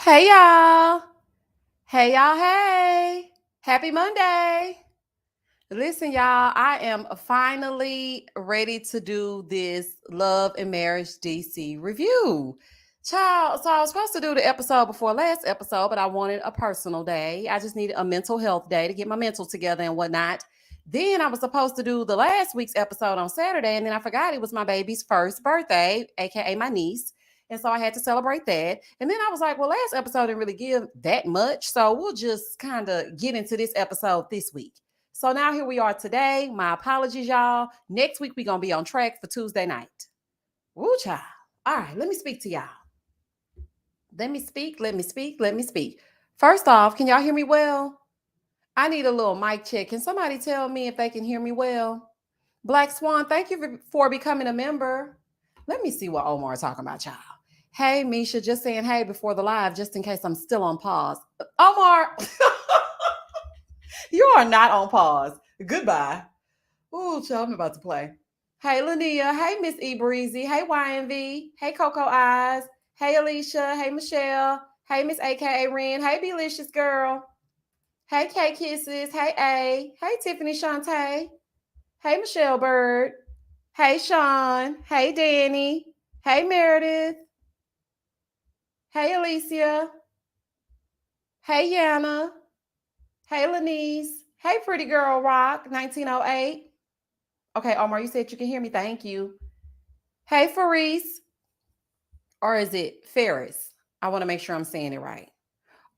Hey y'all. Hey y'all. Hey. Happy Monday. Listen, y'all, I am finally ready to do this Love and Marriage DC review. Child, so I was supposed to do the episode before last episode, but I wanted a personal day. I just needed a mental health day to get my mental together and whatnot. Then I was supposed to do the last week's episode on Saturday, and then I forgot it was my baby's first birthday, aka my niece. And so I had to celebrate that. And then I was like, well, last episode didn't really give that much. So we'll just kind of get into this episode this week. So now here we are today. My apologies, y'all. Next week, we're going to be on track for Tuesday night. Woo, child. All right, let me speak to y'all. Let me speak. First off, can y'all hear me well? I need a little mic check. Can somebody tell me if they can hear me well? Black Swan, thank you for becoming a member. Let me see what Omar is talking about, y'all. Hey, Misha, just saying hey before the live, just in case I'm still on pause. Omar, you are not on pause. Goodbye. Ooh, child, I'm about to play. Hey, Lania. Hey, Miss E Breezy. Hey, YNV. Hey, Coco Eyes. Hey, Alicia. Hey, Michelle. Hey, Miss AKA Ren. Hey, Belicious Girl. Hey, K Kisses. Hey, A. Hey, Tiffany Shantae. Hey, Michelle Bird. Hey, Sean. Hey, Danny. Hey, Meredith. Hey, Alicia. Hey, Yana. Hey, Lenise. Hey, Pretty Girl Rock, 1908. Okay, Omar, you said you can hear me. Thank you. Hey, Faris. Or is it Ferris? I want to make sure I'm saying it right.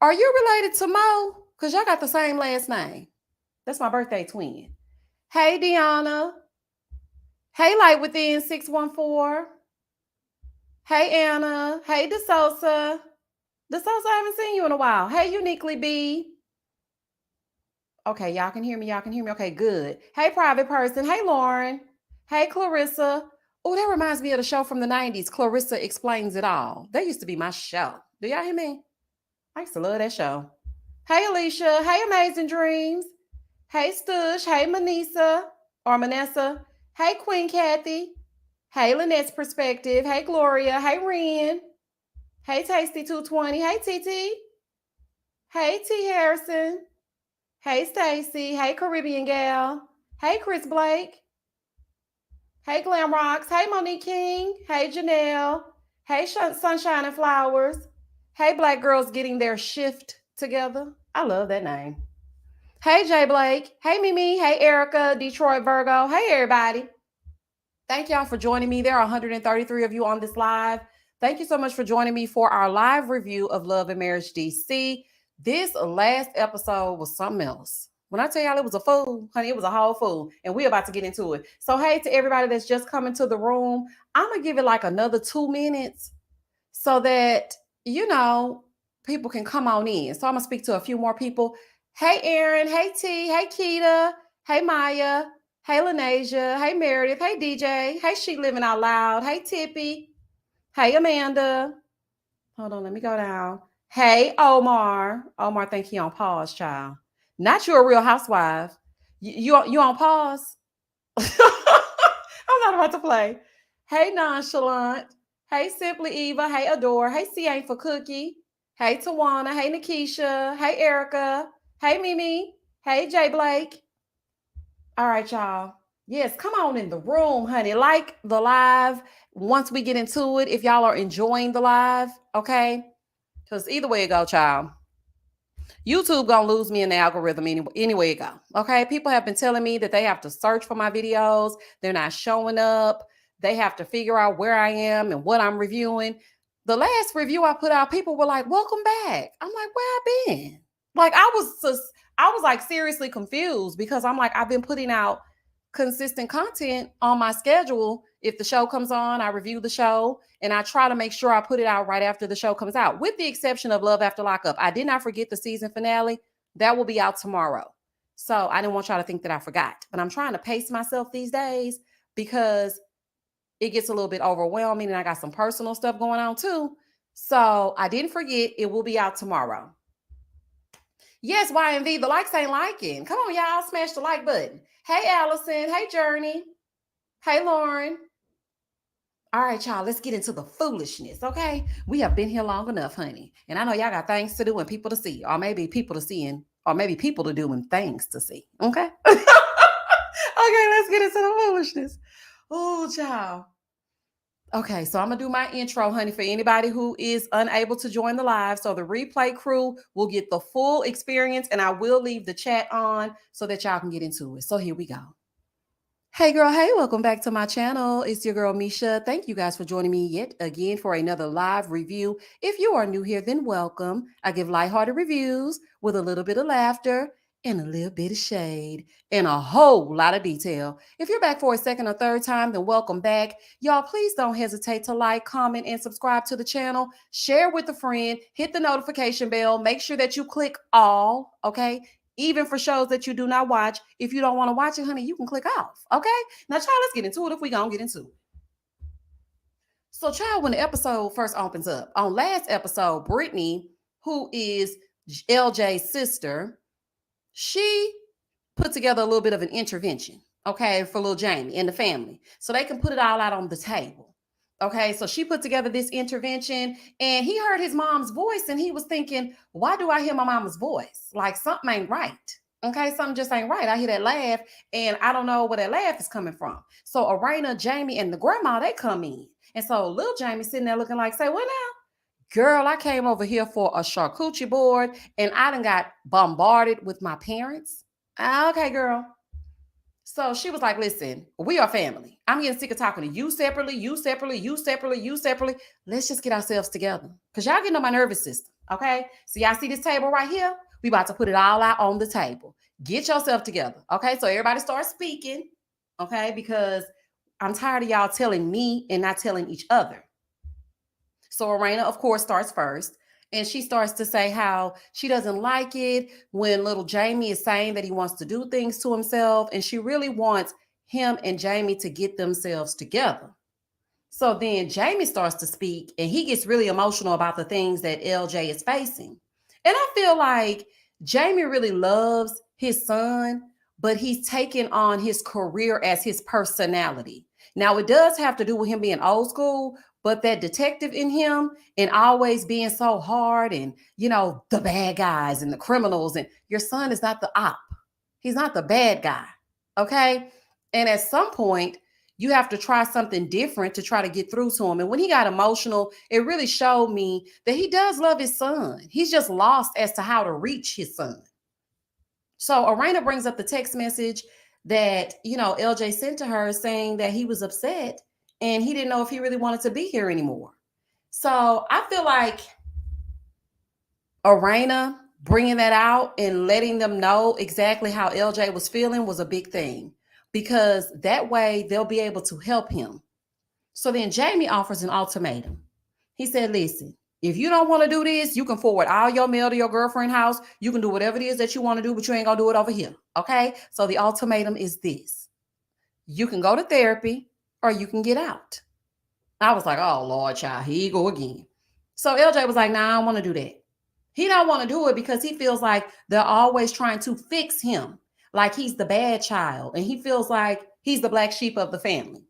Are you related to Mo? Because y'all got the same last name. That's my birthday twin. Hey, Deanna. Hey, Light Within 614. Hey, Anna. Hey, DeSosa. DeSosa, I haven't seen you in a while. Hey, Uniquely B. Okay, y'all can hear me. Y'all can hear me. Okay, good. Hey, Private Person. Hey, Lauren. Hey, Clarissa. Oh, that reminds me of the show from the 90s. Clarissa Explains It All. That used to be my show. Do y'all hear me? I used to love that show. Hey, Alicia. Hey, Amazing Dreams. Hey, Stush. Hey, Manisa or Manessa. Hey, Queen Kathy. Hey, Lynette's Perspective. Hey, Gloria. Hey, Ren. Hey, Tasty 220. Hey, TT. Hey, T Harrison. Hey, Stacy. Hey, Caribbean Gal. Hey, Chris Blake. Hey, Glam Rocks. Hey, Monique King. Hey, Janelle. Hey, Sunshine and Flowers. Hey, Black Girls Getting Their Shift Together. I love that name. Hey, Jay Blake. Hey, Mimi. Hey, Erica. Detroit Virgo. Hey, everybody. Thank y'all for joining me. There are 133 of you on this live. Thank you so much for joining me for our live review of Love and Marriage DC. This last episode was something else. When I tell y'all it was a fool, honey, it was a whole fool. And we're about to get into it. So, hey, to everybody that's just coming to the room, I'm going to give it like another 2 minutes so that, people can come on in. So, I'm going to speak to a few more people. Hey, Aaron. Hey, T. Hey, Keita. Hey, Maya. Hey, Lanasia. Hey, Meredith. Hey, DJ. Hey, She Living Out Loud. Hey, Tippy. Hey, Amanda. Hold on, let me go down. Hey, Omar. Omar, think he on pause, child. Not you a real housewife. You on pause? I'm not about to play. Hey, Nonchalant. Hey, Simply Eva. Hey, Adore. Hey, C Ain't for Cookie. Hey, Tawana. Hey, Nikisha. Hey, Erica. Hey, Mimi. Hey, Jay Blake. All right, y'all. Yes, come on in the room, honey. Like the live once we get into it. If y'all are enjoying the live, okay? Because either way it go, child. YouTube gonna lose me in the algorithm anyway it go. Okay. People have been telling me that they have to search for my videos. They're not showing up. They have to figure out where I am and what I'm reviewing. The last review I put out, people were like, welcome back. I'm like, where I been? Like I was like seriously confused because I'm like, I've been putting out consistent content on my schedule. If the show comes on, I review the show and I try to make sure I put it out right after the show comes out, with the exception of Love After Lockup. I did not forget the season finale. That will be out tomorrow. So I didn't want y'all to think that I forgot, but I'm trying to pace myself these days because it gets a little bit overwhelming and I got some personal stuff going on too. So I didn't forget. It will be out tomorrow. Yes, YMV, the likes ain't liking. Come on, y'all, smash the like button. Hey, Allison. Hey, Journey. Hey, Lauren. All right, y'all, let's get into the foolishness, okay? We have been here long enough, honey. And I know y'all got things to do and people to see, or maybe people to seeing, or maybe people to do and things to see, okay? Okay, let's get into the foolishness. Oh, child. Okay, so I'm gonna do my intro, honey, for anybody who is unable to join the live. So the replay crew will get the full experience, and I will leave the chat on so that y'all can get into it. So here we go. Hey girl, hey, welcome back to my channel. It's your girl Misha. Thank you guys for joining me yet again for another live review. If you are new here, then welcome. I give lighthearted reviews with a little bit of laughter and a little bit of shade and a whole lot of detail. If you're back for a second or third time, then welcome back. Y'all, please don't hesitate to like, comment, and subscribe to the channel. Share with a friend, hit the notification bell, make sure that you click all, okay? Even for shows that you do not watch. If you don't want to watch it, honey, you can click off. Okay? Now, child, let's get into it if we gonna get into it. So, child, when the episode first opens up, on last episode, Brittany, who is LJ's sister, she put together a little bit of an intervention, okay, for little Jamie and the family. So they can put it all out on the table. Okay, so she put together this intervention and he heard his mom's voice and he was thinking, why do I hear my mama's voice? Like something ain't right. Okay, something just ain't right. I hear that laugh and I don't know where that laugh is coming from. So Arena, Jamie, and the grandma, they come in. And so little Jamie sitting there looking like, say, what now? Girl, I came over here for a charcuterie board and I done got bombarded with my parents. Okay, girl. So she was like, listen, we are family. I'm getting sick of talking to you separately, you separately, you separately, you separately. Let's just get ourselves together. Because y'all getting on my nervous system. Okay. So y'all see this table right here? We about to put it all out on the table. Get yourself together. Okay. So everybody start speaking. Okay. Because I'm tired of y'all telling me and not telling each other. So Arena, of course, starts first. And she starts to say how she doesn't like it when little Jamie is saying that he wants to do things to himself. And she really wants him and Jamie to get themselves together. So then Jamie starts to speak and he gets really emotional about the things that LJ is facing. And I feel like Jamie really loves his son, but he's taken on his career as his personality. Now, it does have to do with him being old school, but that detective in him and always being so hard and, the bad guys and the criminals, and your son is not the op. He's not the bad guy. Okay. And at some point, you have to try something different to try to get through to him. And when he got emotional, it really showed me that he does love his son. He's just lost as to how to reach his son. So Arena brings up the text message that, LJ sent to her saying that he was upset and he didn't know if he really wanted to be here anymore. So I feel like Arena bringing that out and letting them know exactly how LJ was feeling was a big thing, because that way they'll be able to help him. So then Jamie offers an ultimatum. He said, listen, if you don't want to do this, you can forward all your mail to your girlfriend's house. You can do whatever it is that you want to do, but you ain't going to do it over here. Okay. So the ultimatum is this: you can go to therapy or you can get out. I was like, oh, Lord, child, here you go again. So LJ was like, nah, I don't want to do that. He don't want to do it because he feels like they're always trying to fix him, like he's the bad child. And he feels like he's the black sheep of the family.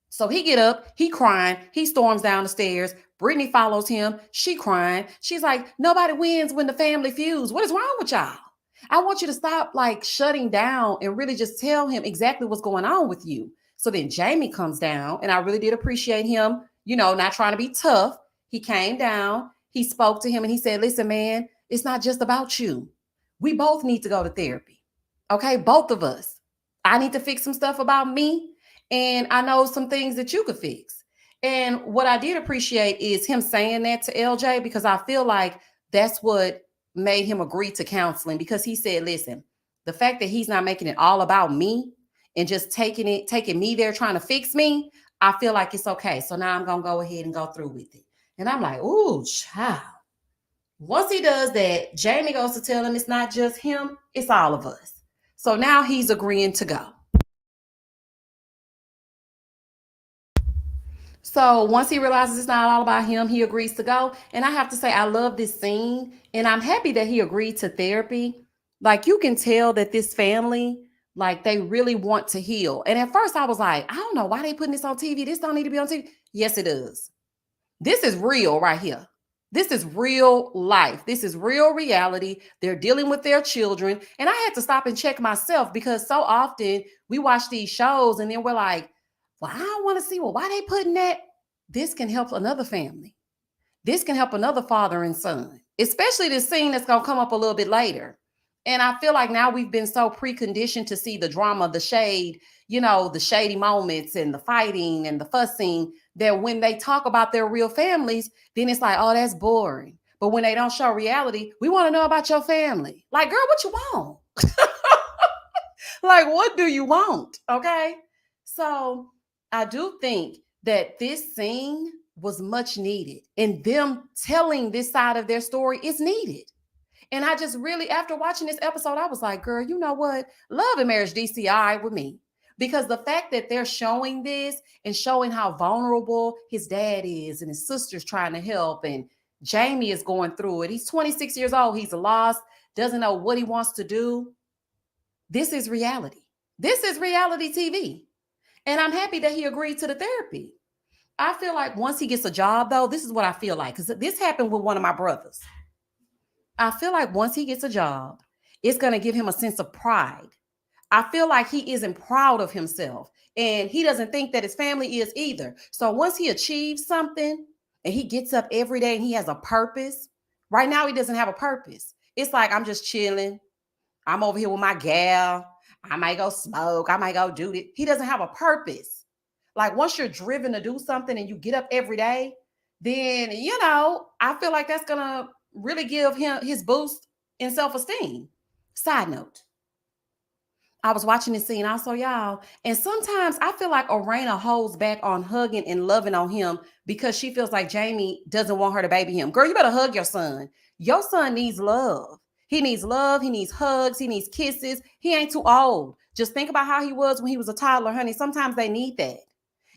So he get up, he crying, he storms down the stairs. Brittany follows him, she crying. She's like, nobody wins when the family feuds. What is wrong with y'all? I want you to stop like shutting down and really just tell him exactly what's going on with you. So then Jamie comes down, and I really did appreciate him, not trying to be tough. He came down, he spoke to him, and he said, listen, man, it's not just about you. We both need to go to therapy. Okay, both of us. I need to fix some stuff about me, and I know some things that you could fix. And what I did appreciate is him saying that to LJ, because I feel like that's what made him agree to counseling, because he said, listen, the fact that he's not making it all about me and just taking me there trying to fix me, I feel like it's okay. So now I'm going to go ahead and go through with it. And I'm like, ooh, child. Once he does that, Jamie goes to tell him it's not just him, it's all of us. So now he's agreeing to go. So once he realizes it's not all about him, he agrees to go. And I have to say, I love this scene. And I'm happy that he agreed to therapy. Like, you can tell that this family Like they really want to heal. And at first I was like, I don't know why they putting this on TV. This don't need to be on TV. Yes, it does. This is real right here. This is real life. This is real reality. They're dealing with their children. And I had to stop and check myself because so often we watch these shows and then we're like, well, I don't want to see, well, why they putting that? This can help another family. This can help another father and son, especially this scene that's going to come up a little bit later. And I feel like now we've been so preconditioned to see the drama, the shade, the shady moments and the fighting and the fussing that when they talk about their real families, then it's like, oh, that's boring. But when they don't show reality, we want to know about your family. Like, girl, what you want? Like, what do you want? Okay. So I do think that this scene was much needed, and them telling this side of their story is needed. And I just really, after watching this episode, I was like, girl, you know what? Love and Marriage DCI with me. Because the fact that they're showing this and showing how vulnerable his dad is and his sister's trying to help, and Jamie is going through it. He's 26 years old. He's lost, doesn't know what he wants to do. This is reality. This is reality TV. And I'm happy that he agreed to the therapy. I feel like once he gets a job, though, this is what I feel like, because this happened with one of my brothers. I feel like once he gets a job, it's going to give him a sense of pride. I feel like he isn't proud of himself, and he doesn't think that his family is either. So once he achieves something and he gets up every day and he has a purpose, right now he doesn't have a purpose. It's like, I'm just chilling. I'm over here with my gal. I might go smoke. I might go do it. He doesn't have a purpose. Like once you're driven to do something and you get up every day, then, I feel like that's going to really give him his boost in self-esteem. Side note, I was watching this scene also, y'all, and sometimes I feel like Orena holds back on hugging and loving on him because she feels like Jamie doesn't want her to baby him. Girl, you better hug your son. Your son needs love. He needs love. He needs hugs. He needs kisses. He ain't too old. Just think about how he was when he was a toddler, honey. Sometimes they need that.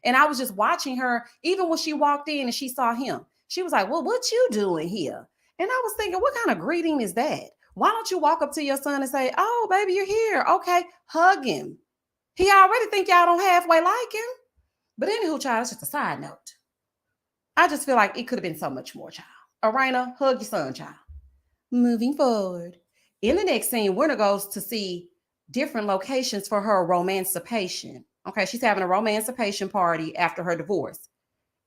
And I was just watching her, even when she walked in and she saw him, she was like, well, what you doing here? And I was thinking, what kind of greeting is that? Why don't you walk up to your son and say, oh, baby, you're here. Okay, hug him. He already think y'all don't halfway like him. But anywho, child, it's just a side note. I just feel like it could have been so much more, child. Orena, hug your son, child. Moving forward. In the next scene, Winter goes to see different locations for her romancipation. Okay, she's having a romancipation party after her divorce.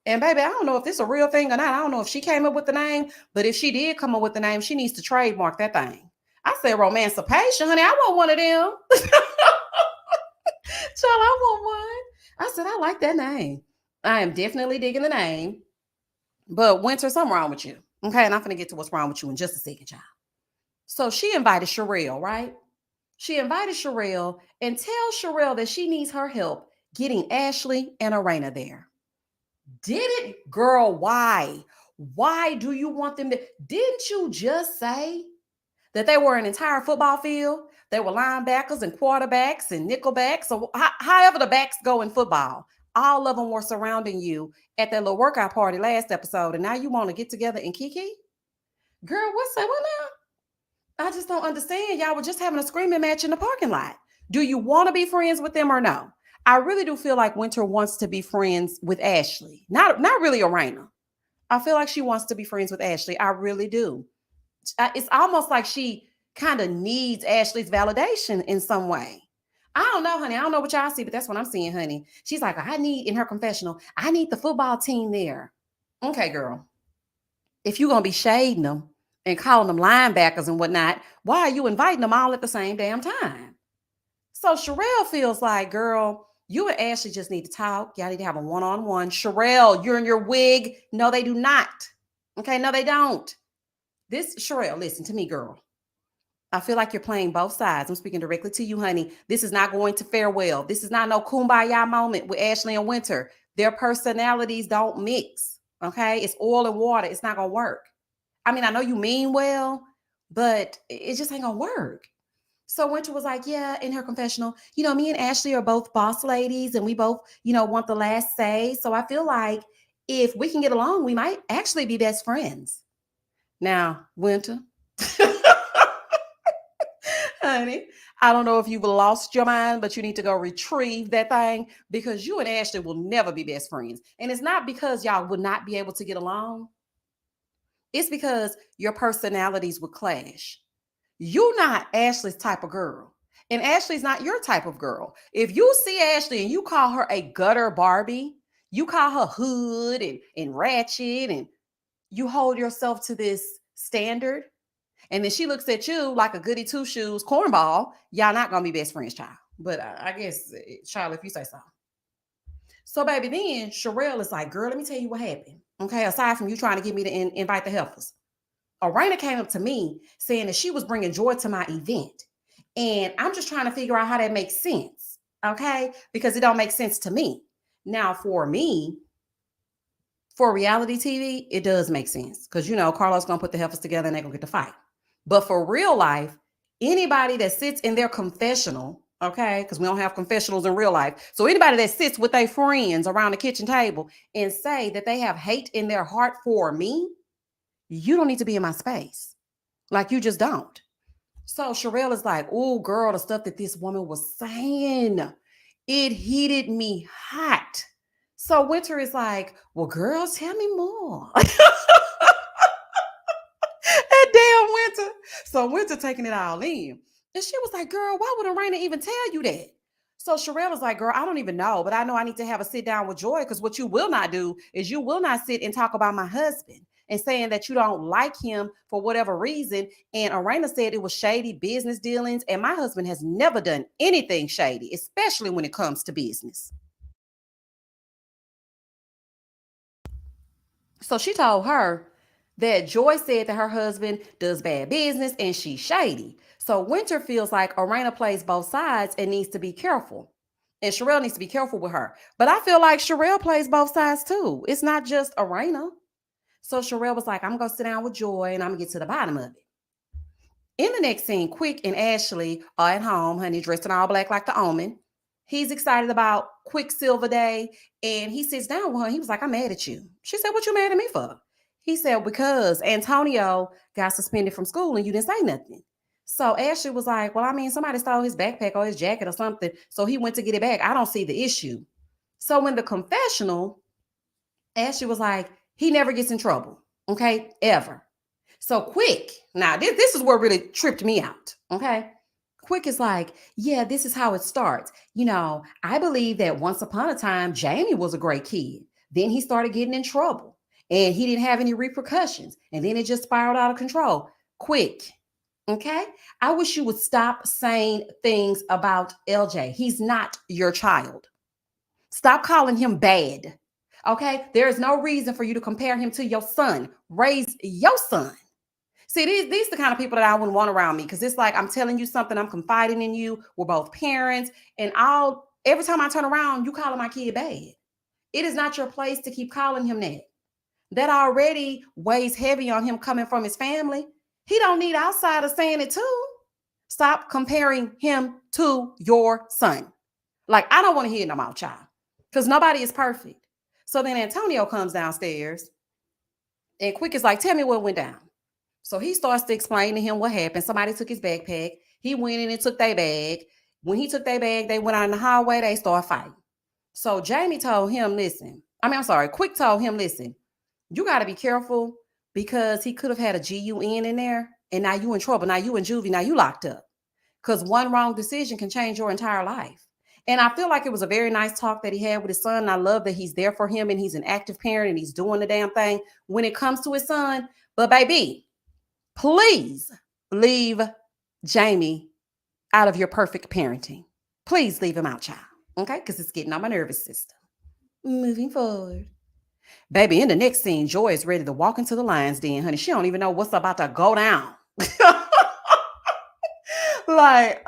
And baby, I don't know if this is a real thing or not. I don't know if she came up with the name, but if she did come up with the name, she needs to trademark that thing. I said romancipation, honey. I want one of them. Child, I want one. I said, I like that name. I am definitely digging the name. But Winter, something wrong with you. Okay, and I'm going to get to what's wrong with you in just a second, child. So she invited Sherelle, right? She invited Sherelle and tells Sherelle that she needs her help getting Ashley and Orena there. Did it? Girl, why? Why do you want them to? Didn't you just say that they were an entire football field? They were linebackers and quarterbacks and nickelbacks, or however the backs go in football. All of them were surrounding you at that little workout party last episode, and now you want to get together and kiki? Girl, what now? I just don't understand. Y'all were just having a screaming match in the parking lot. Do you want to be friends with them or no? I really do feel like Winter wants to be friends with Ashley. Not really Orena. I feel like she wants to be friends with Ashley. I really do. It's almost like she kind of needs Ashley's validation in some way. I don't know, honey. I don't know what y'all see, but that's what I'm seeing, honey. She's like, in her confessional, I need the football team there. Okay, girl. If you're going to be shading them and calling them linebackers and whatnot, why are you inviting them all at the same damn time? So Sherelle feels like, girl, you and Ashley just need to talk. Y'all need to have a one-on-one. Sherelle, you're in your wig. No, they do not. Okay, no, they don't. Sherelle, listen to me, girl. I feel like you're playing both sides. I'm speaking directly to you, honey. This is not going to fare well. This is not no kumbaya moment with Ashley and Winter. Their personalities don't mix. Okay, it's oil and water. It's not going to work. I mean, I know you mean well, but it just ain't going to work. So Winter was like, yeah, in her confessional, me and Ashley are both boss ladies and we both, want the last say. So I feel like if we can get along, we might actually be best friends. Now, Winter, Honey, I don't know if you've lost your mind, but you need to go retrieve that thing because you and Ashley will never be best friends. And it's not because y'all would not be able to get along. It's because your personalities would clash. You're not Ashley's type of girl. And Ashley's not your type of girl. If you see Ashley and you call her a gutter Barbie, you call her hood and ratchet, and you hold yourself to this standard, and then she looks at you like a goody two shoes cornball, y'all not gonna be best friends, child. But I guess, child, if you say so. So, baby, then Sherelle is like, girl, let me tell you what happened. Okay, aside from you trying to get me to invite the heifers, Arena came up to me saying that she was bringing joy to my event. And I'm just trying to figure out how that makes sense. Okay, because it don't make sense to me. Now, for me, for reality TV, it does make sense because, Carlos going to put the heifers together and they're going to get to fight. But for real life, anybody that sits in their confessional, okay, because we don't have confessionals in real life. So anybody that sits with their friends around the kitchen table and say that they have hate in their heart for me, you don't need to be in my space. Like, you just don't. So Sherelle is like, oh, girl, the stuff that this woman was saying, it heated me hot. So Winter is like, well, girls, tell me more. That damn Winter. So Winter taking it all in. And she was like, girl, why would Arena even tell you that? So Sherelle was like, girl, I don't even know, but I know I need to have a sit down with Joy, because what you will not do is you will not sit and talk about my husband and saying that you don't like him for whatever reason. And Arena said it was shady business dealings. And my husband has never done anything shady, especially when it comes to business. So she told her that Joy said that her husband does bad business and she's shady. So Winter feels like Arena plays both sides and needs to be careful. And Sherelle needs to be careful with her. But I feel like Sherelle plays both sides too. It's not just Arena. So Sherelle was like, I'm going to sit down with Joy and I'm going to get to the bottom of it. In the next scene, Quick and Ashley are at home, honey, dressed in all black like the Omen. He's excited about Quicksilver Day, and he sits down with her. He was like, I'm mad at you. She said, what you mad at me for? He said, because Antonio got suspended from school and you didn't say nothing. So Ashley was like, well, I mean, somebody stole his backpack or his jacket or something, so he went to get it back. I don't see the issue. So in the confessional, Ashley was like, he never gets in trouble, okay, ever. So Quick, now this is what really tripped me out, okay? Quick is like, yeah, this is how it starts. I believe that once upon a time, Jamie was a great kid. Then he started getting in trouble and he didn't have any repercussions. And then it just spiraled out of control. Quick, okay? I wish you would stop saying things about LJ. He's not your child. Stop calling him bad, okay? There is no reason for you to compare him to your son. Raise your son. See, these are the kind of people that I wouldn't want around me, because it's like I'm telling you something, I'm confiding in you. We're both parents, and every time I turn around, you calling my kid bad. It is not your place to keep calling him that. That already weighs heavy on him coming from his family. He don't need outsiders saying it too. Stop comparing him to your son. Like, I don't want to hear no more, child, because nobody is perfect. So then Antonio comes downstairs, and Quick is like, tell me what went down. So he starts to explain to him what happened. Somebody took his backpack. He went in and took their bag. When he took their bag, they went out in the hallway. They started fighting. So Jamie told him, Quick told him, listen, you got to be careful, because he could have had a GUN in there, and now you in trouble. Now you in juvie. Now you locked up, because one wrong decision can change your entire life. And I feel like it was a very nice talk that he had with his son. And I love that he's there for him and he's an active parent and he's doing the damn thing when it comes to his son. But baby, please leave Jamie out of your perfect parenting. Please leave him out, child. Okay? Because it's getting on my nervous system. Moving forward. Baby, in the next scene, Joy is ready to walk into the lion's den, honey. She don't even know what's about to go down. Like,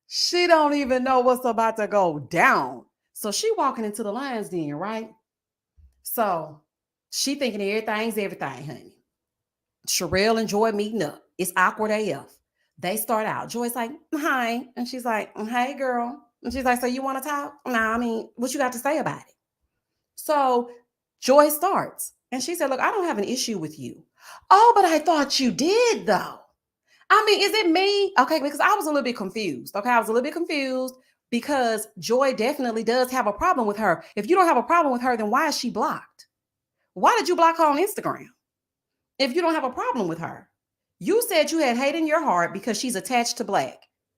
she don't even know what's about to go down. So she walking into the lion's den, right? So she thinking everything's everything, honey. Sherelle and Joy meeting up. It's awkward AF. They start out. Joy's like, hi. And she's like, hey, girl. And she's like, so you want to talk? Nah, I mean, what you got to say about it? So Joy starts. And she said, look, I don't have an issue with you. Oh, but I thought you did, though. I mean, is it me? Okay, because I was a little bit confused. Okay, I was a little bit confused because Joy definitely does have a problem with her. If you don't have a problem with her, then why is she blocked? Why did you block her on Instagram if you don't have a problem with her? You said you had hate in your heart because she's attached to Black.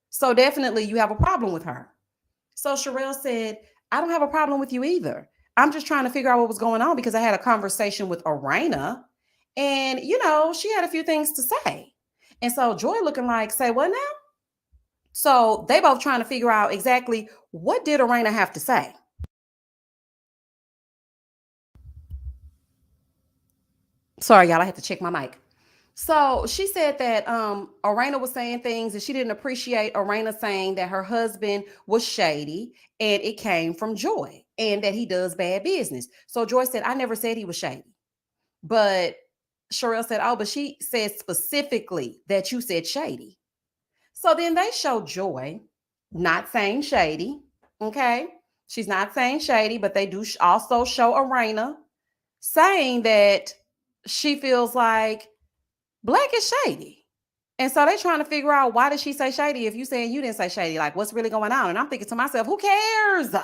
So definitely you have a problem with her. So Sherelle said, I don't have a problem with you either. I'm just trying to figure out what was going on because I had a conversation with Arena and, she had a few things to say. And so Joy looking like, say what now? So they both trying to figure out exactly what did Arena have to say. Sorry, y'all, I had to check my mic. So she said that Arena was saying things and she didn't appreciate Arena saying that her husband was shady and it came from Joy and that he does bad business. So Joy said, I never said he was shady. But Sherelle said, oh, but she said specifically that you said shady. So then they show Joy not saying shady. Okay. She's not saying shady, but they do also show Arena saying that she feels like Black is shady. And so they trying to figure out why did she say shady if you saying you didn't say shady? Like, what's really going on? And I'm thinking to myself, who cares?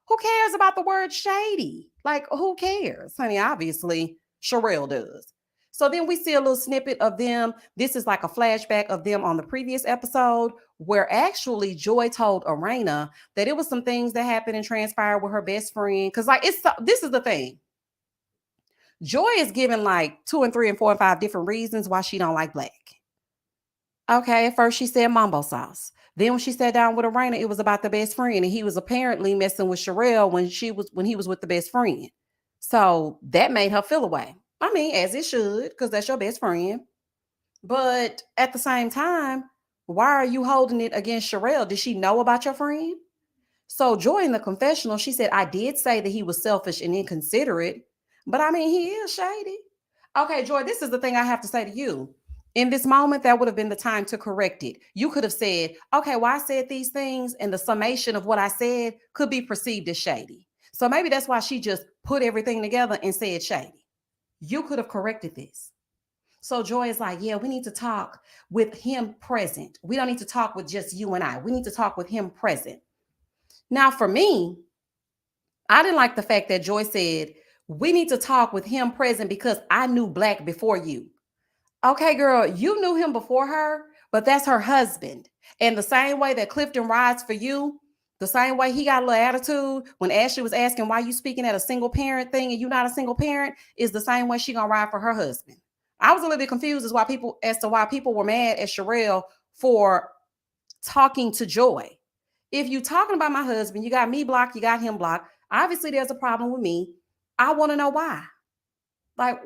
Who cares about the word shady? Like, who cares? Honey, obviously, Sherelle does. So then we see a little snippet of them. This is like a flashback of them on the previous episode where actually Joy told Arena that it was some things that happened and transpired with her best friend. Cause like this is the thing. Joy is giving like 2 and 3 and 4 and 5 different reasons why she don't like Black. Okay, at first she said mambo sauce. Then when she sat down with Arena, it was about the best friend, and he was apparently messing with Sherelle when he was with the best friend. So that made her feel away. I mean, as it should, because that's your best friend. But at the same time, why are you holding it against Sherelle? Did she know about your friend? So Joy in the confessional, she said, I did say that he was selfish and inconsiderate, but I mean, he is shady. Okay, Joy, this is the thing I have to say to you. In this moment, that would have been the time to correct it. You could have said, okay, well, I said these things, and the summation of what I said could be perceived as shady. So maybe that's why she just put everything together and said shady. You could have corrected this. So Joy is like, yeah, we need to talk with him present. We don't need to talk with just you and I. We need to talk with him present. Now, for me, I didn't like the fact that Joy said, we need to talk with him present because I knew Black before you. Okay, girl, you knew him before her, but that's her husband. And the same way that Clifton rides for you, the same way he got a little attitude when Ashley was asking why you speaking at a single parent thing and you not a single parent, is the same way she gonna ride for her husband. I was a little bit confused as to why people were mad at Sherelle for talking to Joy. If you talking about my husband, you got me blocked, you got him blocked. Obviously, there's a problem with me. I want to know why. Like,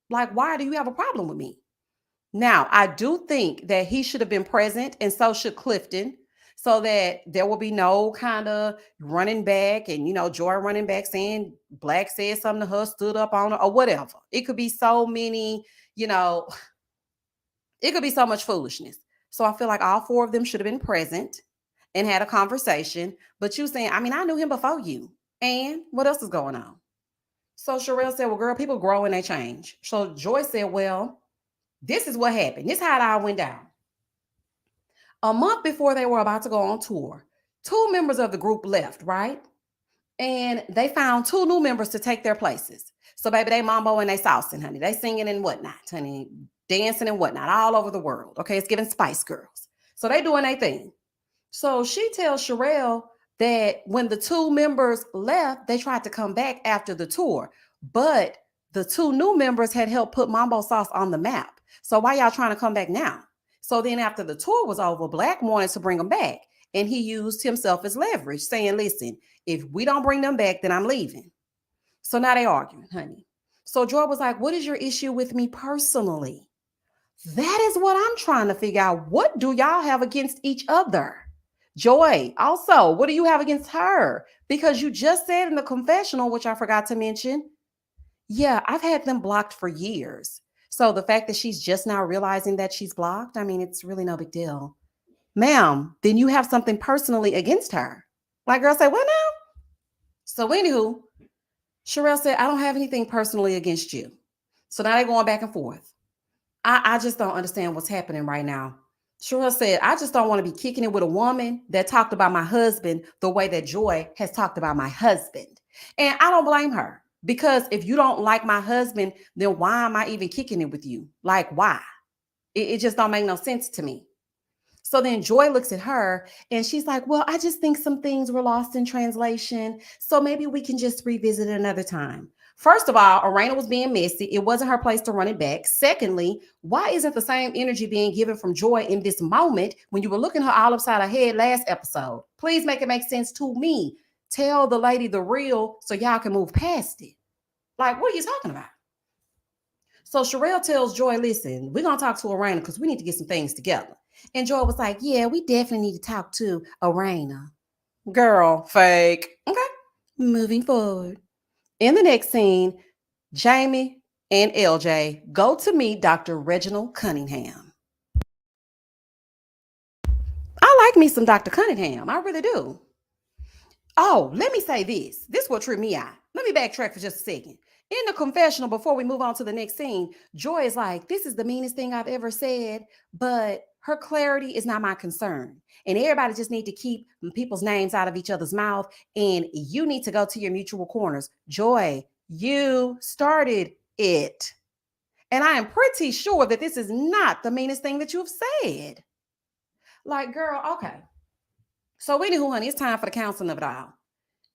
like, why do you have a problem with me? Now, I do think that he should have been present, and so should Clifton, so that there will be no kind of running back and Joy running back saying Black said something to her, stood up on her, or whatever. It could be so many, you know, it could be so much foolishness. So I feel like all four of them should have been present and had a conversation. But you saying, I mean, I knew him before you. And what else is going on? So Sherelle said, well, girl, people grow and they change. So Joy said, well, this is what happened. This is how it all went down. A month before they were about to go on tour, two members of the group left, right? And they found two new members to take their places. So, baby, they mambo and they saucing, honey. They singing and whatnot, honey, dancing and whatnot all over the world. Okay, it's giving Spice Girls. So they doing their thing. So she tells Sherelle that when the two members left, they tried to come back after the tour, but the two new members had helped put Mambo Sauce on the map. So why y'all trying to come back now? So then after the tour was over, Black wanted to bring them back, and he used himself as leverage, saying, listen, if we don't bring them back, then I'm leaving. So now they arguing, honey. So Joy was like, what is your issue with me personally? That is what I'm trying to figure out. What do y'all have against each other? Joy, also, what do you have against her? Because you just said in the confessional, which I forgot to mention, yeah, I've had them blocked for years. So the fact that she's just now realizing that she's blocked, I mean, it's really no big deal. Ma'am, then you have something personally against her. Like, girl, say, what now? So, anywho, Sherelle said, I don't have anything personally against you. So now they're going back and forth. I just don't understand what's happening right now. Sherelle said, I just don't want to be kicking it with a woman that talked about my husband the way that Joy has talked about my husband. And I don't blame her, because if you don't like my husband, then why am I even kicking it with you? Like, why? It just don't make no sense to me. So then Joy looks at her and she's like, well, I just think some things were lost in translation. So maybe we can just revisit it another time. First of all, Arena was being messy. It wasn't her place to run it back. Secondly, why isn't the same energy being given from Joy in this moment when you were looking her all upside her head last episode? Please make it make sense to me. Tell the lady the real so y'all can move past it. Like, what are you talking about? So Sherelle tells Joy, listen, we're going to talk to Arena because we need to get some things together. And Joy was like, yeah, we definitely need to talk to Arena. Girl, fake. Okay. Moving forward. In the next scene, Jamie and LJ go to meet Dr. Reginald Cunningham. I like me some Dr. Cunningham. I really do. Oh, let me say this. This will trip me out. Let me backtrack for just a second. In the confessional, before we move on to the next scene, Joy is like, this is the meanest thing I've ever said, but her clarity is not my concern. And everybody just need to keep people's names out of each other's mouth. And you need to go to your mutual corners. Joy, you started it. And I am pretty sure that this is not the meanest thing that you've said. Like, girl, okay. So anywho, honey, it's time for the counseling of it all.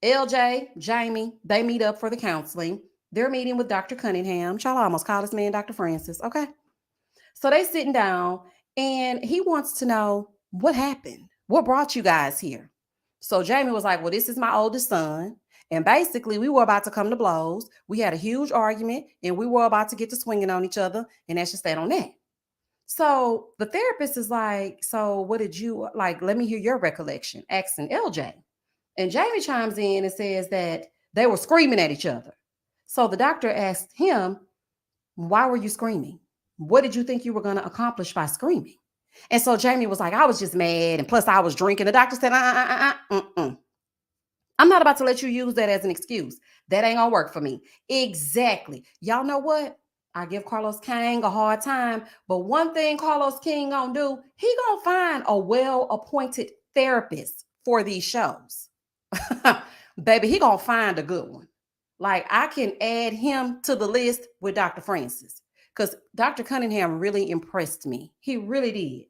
LJ, Jamie, they meet up for the counseling. They're meeting with Dr. Cunningham. Y'all almost call this man Dr. Francis, okay? So they sitting down and he wants to know what happened. What brought you guys here? So Jamie was like, well, this is my oldest son. And basically, we were about to come to blows. We had a huge argument and we were about to get to swinging on each other. And that's just that on that. So the therapist is like, so what did you like? Let me hear your recollection, asking LJ. And Jamie chimes in and says that they were screaming at each other. So the doctor asked him, why were you screaming? What did you think you were going to accomplish by screaming? And so Jamie was like, I was just mad. And plus I was drinking. The doctor said, I'm not about to let you use that as an excuse. That ain't going to work for me. Exactly. Y'all know what? I give Carlos King a hard time. But one thing Carlos King going to do, he going to find a well-appointed therapist for these shows. Baby, he gonna find a good one. Like, I can add him to the list with Dr. Francis, because Dr. Cunningham really impressed me. He really did.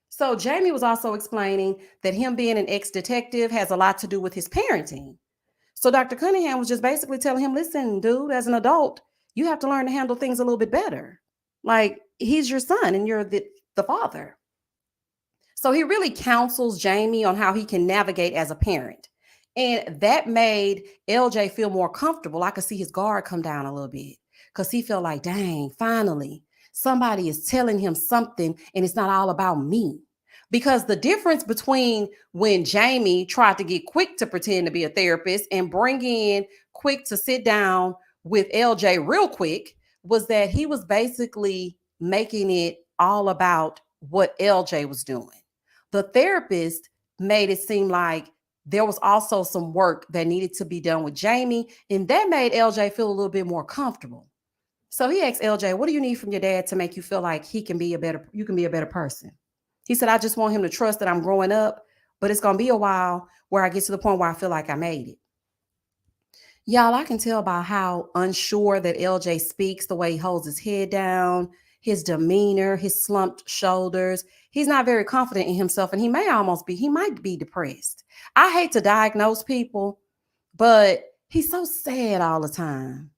So Jamie was also explaining that him being an ex-detective has a lot to do with his parenting. So Dr. Cunningham was just basically telling him, listen, dude, as an adult, you have to learn to handle things a little bit better. Like, he's your son and you're the father. So he really counsels Jamie on how he can navigate as a parent. And that made LJ feel more comfortable. I could see his guard come down a little bit because he felt like, dang, finally, somebody is telling him something and it's not all about me. Because the difference between when Jamie tried to get Quick to pretend to be a therapist and bring in Quick to sit down with LJ real quick was that he was basically making it all about what LJ was doing. The therapist made it seem like there was also some work that needed to be done with Jamie, and that made LJ feel a little bit more comfortable. So he asked LJ, what do you need from your dad to make you feel like you can be a better person? He said, I just want him to trust that I'm growing up, but it's going to be a while where I get to the point where I feel like I made it. Y'all, I can tell by how unsure that LJ speaks, the way he holds his head down, his demeanor, his slumped shoulders. He's not very confident in himself, and he might be depressed. I hate to diagnose people, but he's so sad all the time.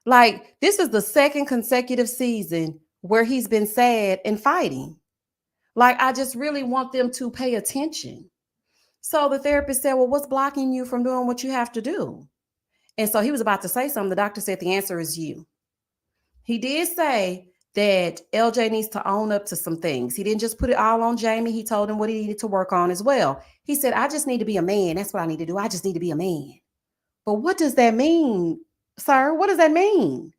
Like, this is the second consecutive season where he's been sad and fighting. Like, I just really want them to pay attention. So the therapist said, well, what's blocking you from doing what you have to do? And so he was about to say something. The doctor said, the answer is you. He did say that LJ needs to own up to some things. He didn't just put it all on Jamie. He told him what he needed to work on as well. He said, I just need to be a man. That's what I need to do. I just need to be a man. But what does that mean, sir? What does that mean?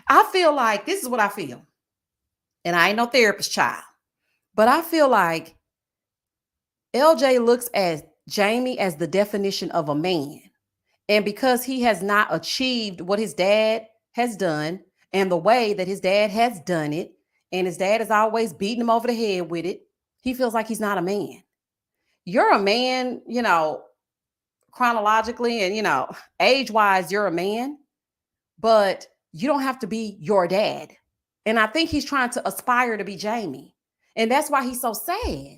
I feel like this is what I feel. And I ain't no therapist child, but I feel like LJ looks at Jamie as the definition of a man. And because he has not achieved what his dad has done and the way that his dad has done it, and his dad is always beating him over the head with it, He feels like he's not a man. You're a man, chronologically and, age-wise, you're a man, but you don't have to be your dad. And I think he's trying to aspire to be Jamie. And that's why he's so sad.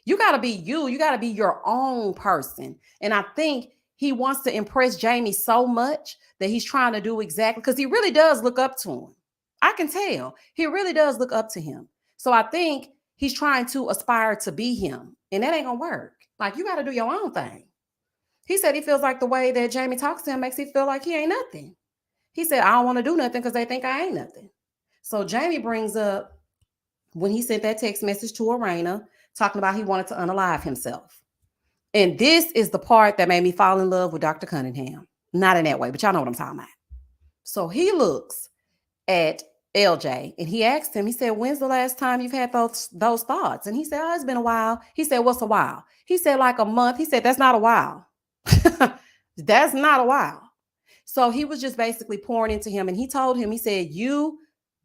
You got to be you. You got to be your own person. And I think he wants to impress Jamie so much that he's trying to do exactly, because he really does look up to him. I can tell. He really does look up to him. So I think he's trying to aspire to be him. And that ain't going to work. Like, you got to do your own thing. He said he feels like the way that Jamie talks to him makes him feel like he ain't nothing. He said, I don't want to do nothing because they think I ain't nothing. So Jamie brings up when he sent that text message to Arena talking about he wanted to unalive himself. And this is the part that made me fall in love with Dr. Cunningham. Not in that way, but y'all know what I'm talking about. So he looks at LJ and he asked him, he said, when's the last time you've had those thoughts? And he said, oh, it's been a while. He said, what's a while? He said, like a month. He said, that's not a while. That's not a while. So he was just basically pouring into him. And he told him, he said, you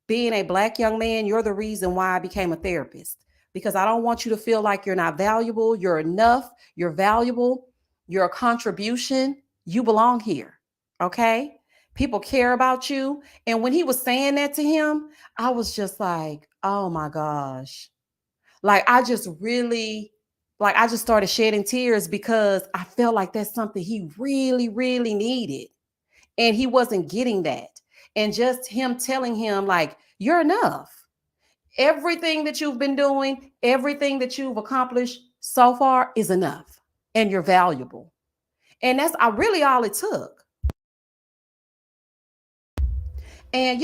being a Black young man, you're the reason why I became a therapist, because I don't want you to feel like you're not valuable. You're enough. You're valuable. You're a contribution. You belong here. Okay. People care about you. And when he was saying that to him, I was just like, oh my gosh. Like, I just started shedding tears because I felt like that's something he really, really needed. And he wasn't getting that. And just him telling him, like, you're enough. Everything that you've been doing, everything that you've accomplished so far is enough. And you're valuable. And that's really all it took. And,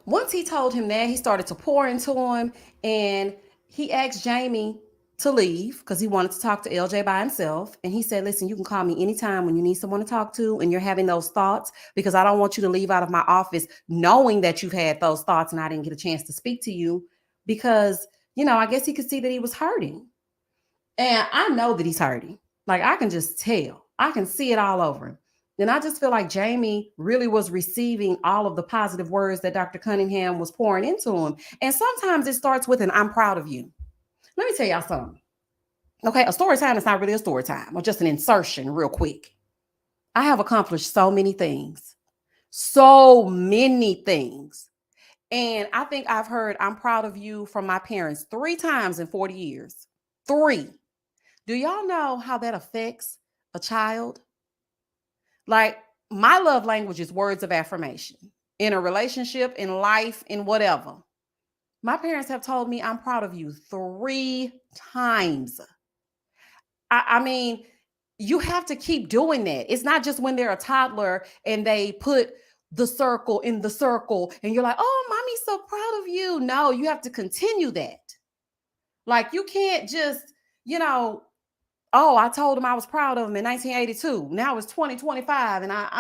once he told him that, he started to pour into him. And he asked Jamie to leave because he wanted to talk to LJ by himself. And he said, listen, you can call me anytime when you need someone to talk to and you're having those thoughts, because I don't want you to leave out of my office knowing that you've had those thoughts and I didn't get a chance to speak to you, because, I guess he could see that he was hurting. And I know that he's hurting. Like, I can just tell. I can see it all over him. And I just feel like Jamie really was receiving all of the positive words that Dr. Cunningham was pouring into him. And sometimes it starts with an I'm proud of you. Let me tell y'all something. Okay, a story time is not really a story time, or just an insertion real quick. I have accomplished so many things. So many things. And I think I've heard I'm proud of you from my parents 3 times in 40 years. 3. Do y'all know how that affects a child? Like, my love language is words of affirmation in a relationship, in life, in whatever. My parents have told me I'm proud of you 3 times. I mean, you have to keep doing that. It's not just when they're a toddler and they put the circle in the circle and you're like, oh, mommy's so proud of you. No, you have to continue that. Like, you can't just, oh, I told him I was proud of him in 1982. Now it's 2025. And I'm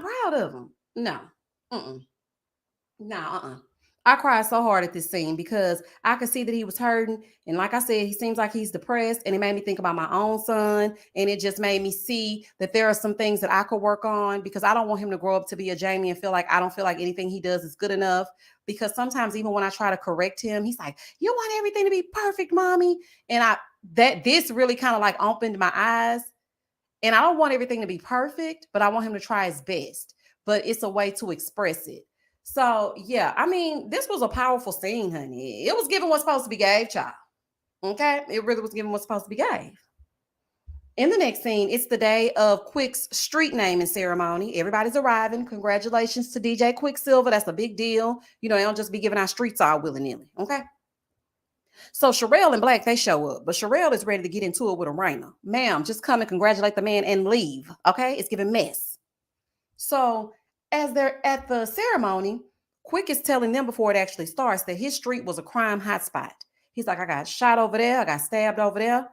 proud of him. No. No. I cried so hard at this scene because I could see that he was hurting. And like I said, he seems like he's depressed. And it made me think about my own son. And it just made me see that there are some things that I could work on, because I don't want him to grow up to be a Jamie and feel like I don't feel like anything he does is good enough. Because sometimes even when I try to correct him, he's like, you want everything to be perfect, mommy. And this really kind of like opened my eyes. And I don't want everything to be perfect, but I want him to try his best. But it's a way to express it. So, yeah, I mean, this was a powerful scene, honey. It was given what's supposed to be gave, child. Okay? It really was given what's supposed to be gave. In the next scene, it's the day of Quick's street naming ceremony. Everybody's arriving. Congratulations to DJ Quicksilver. That's a big deal. They don't just be giving out streets all willy-nilly. Okay? So Sherelle and Black, they show up. But Sherelle is ready to get into it with Arena. Ma'am, just come and congratulate the man and leave. Okay? It's giving mess. So as they're at the ceremony, Quick is telling them before it actually starts that his street was a crime hotspot. He's like, I got shot over there. I got stabbed over there.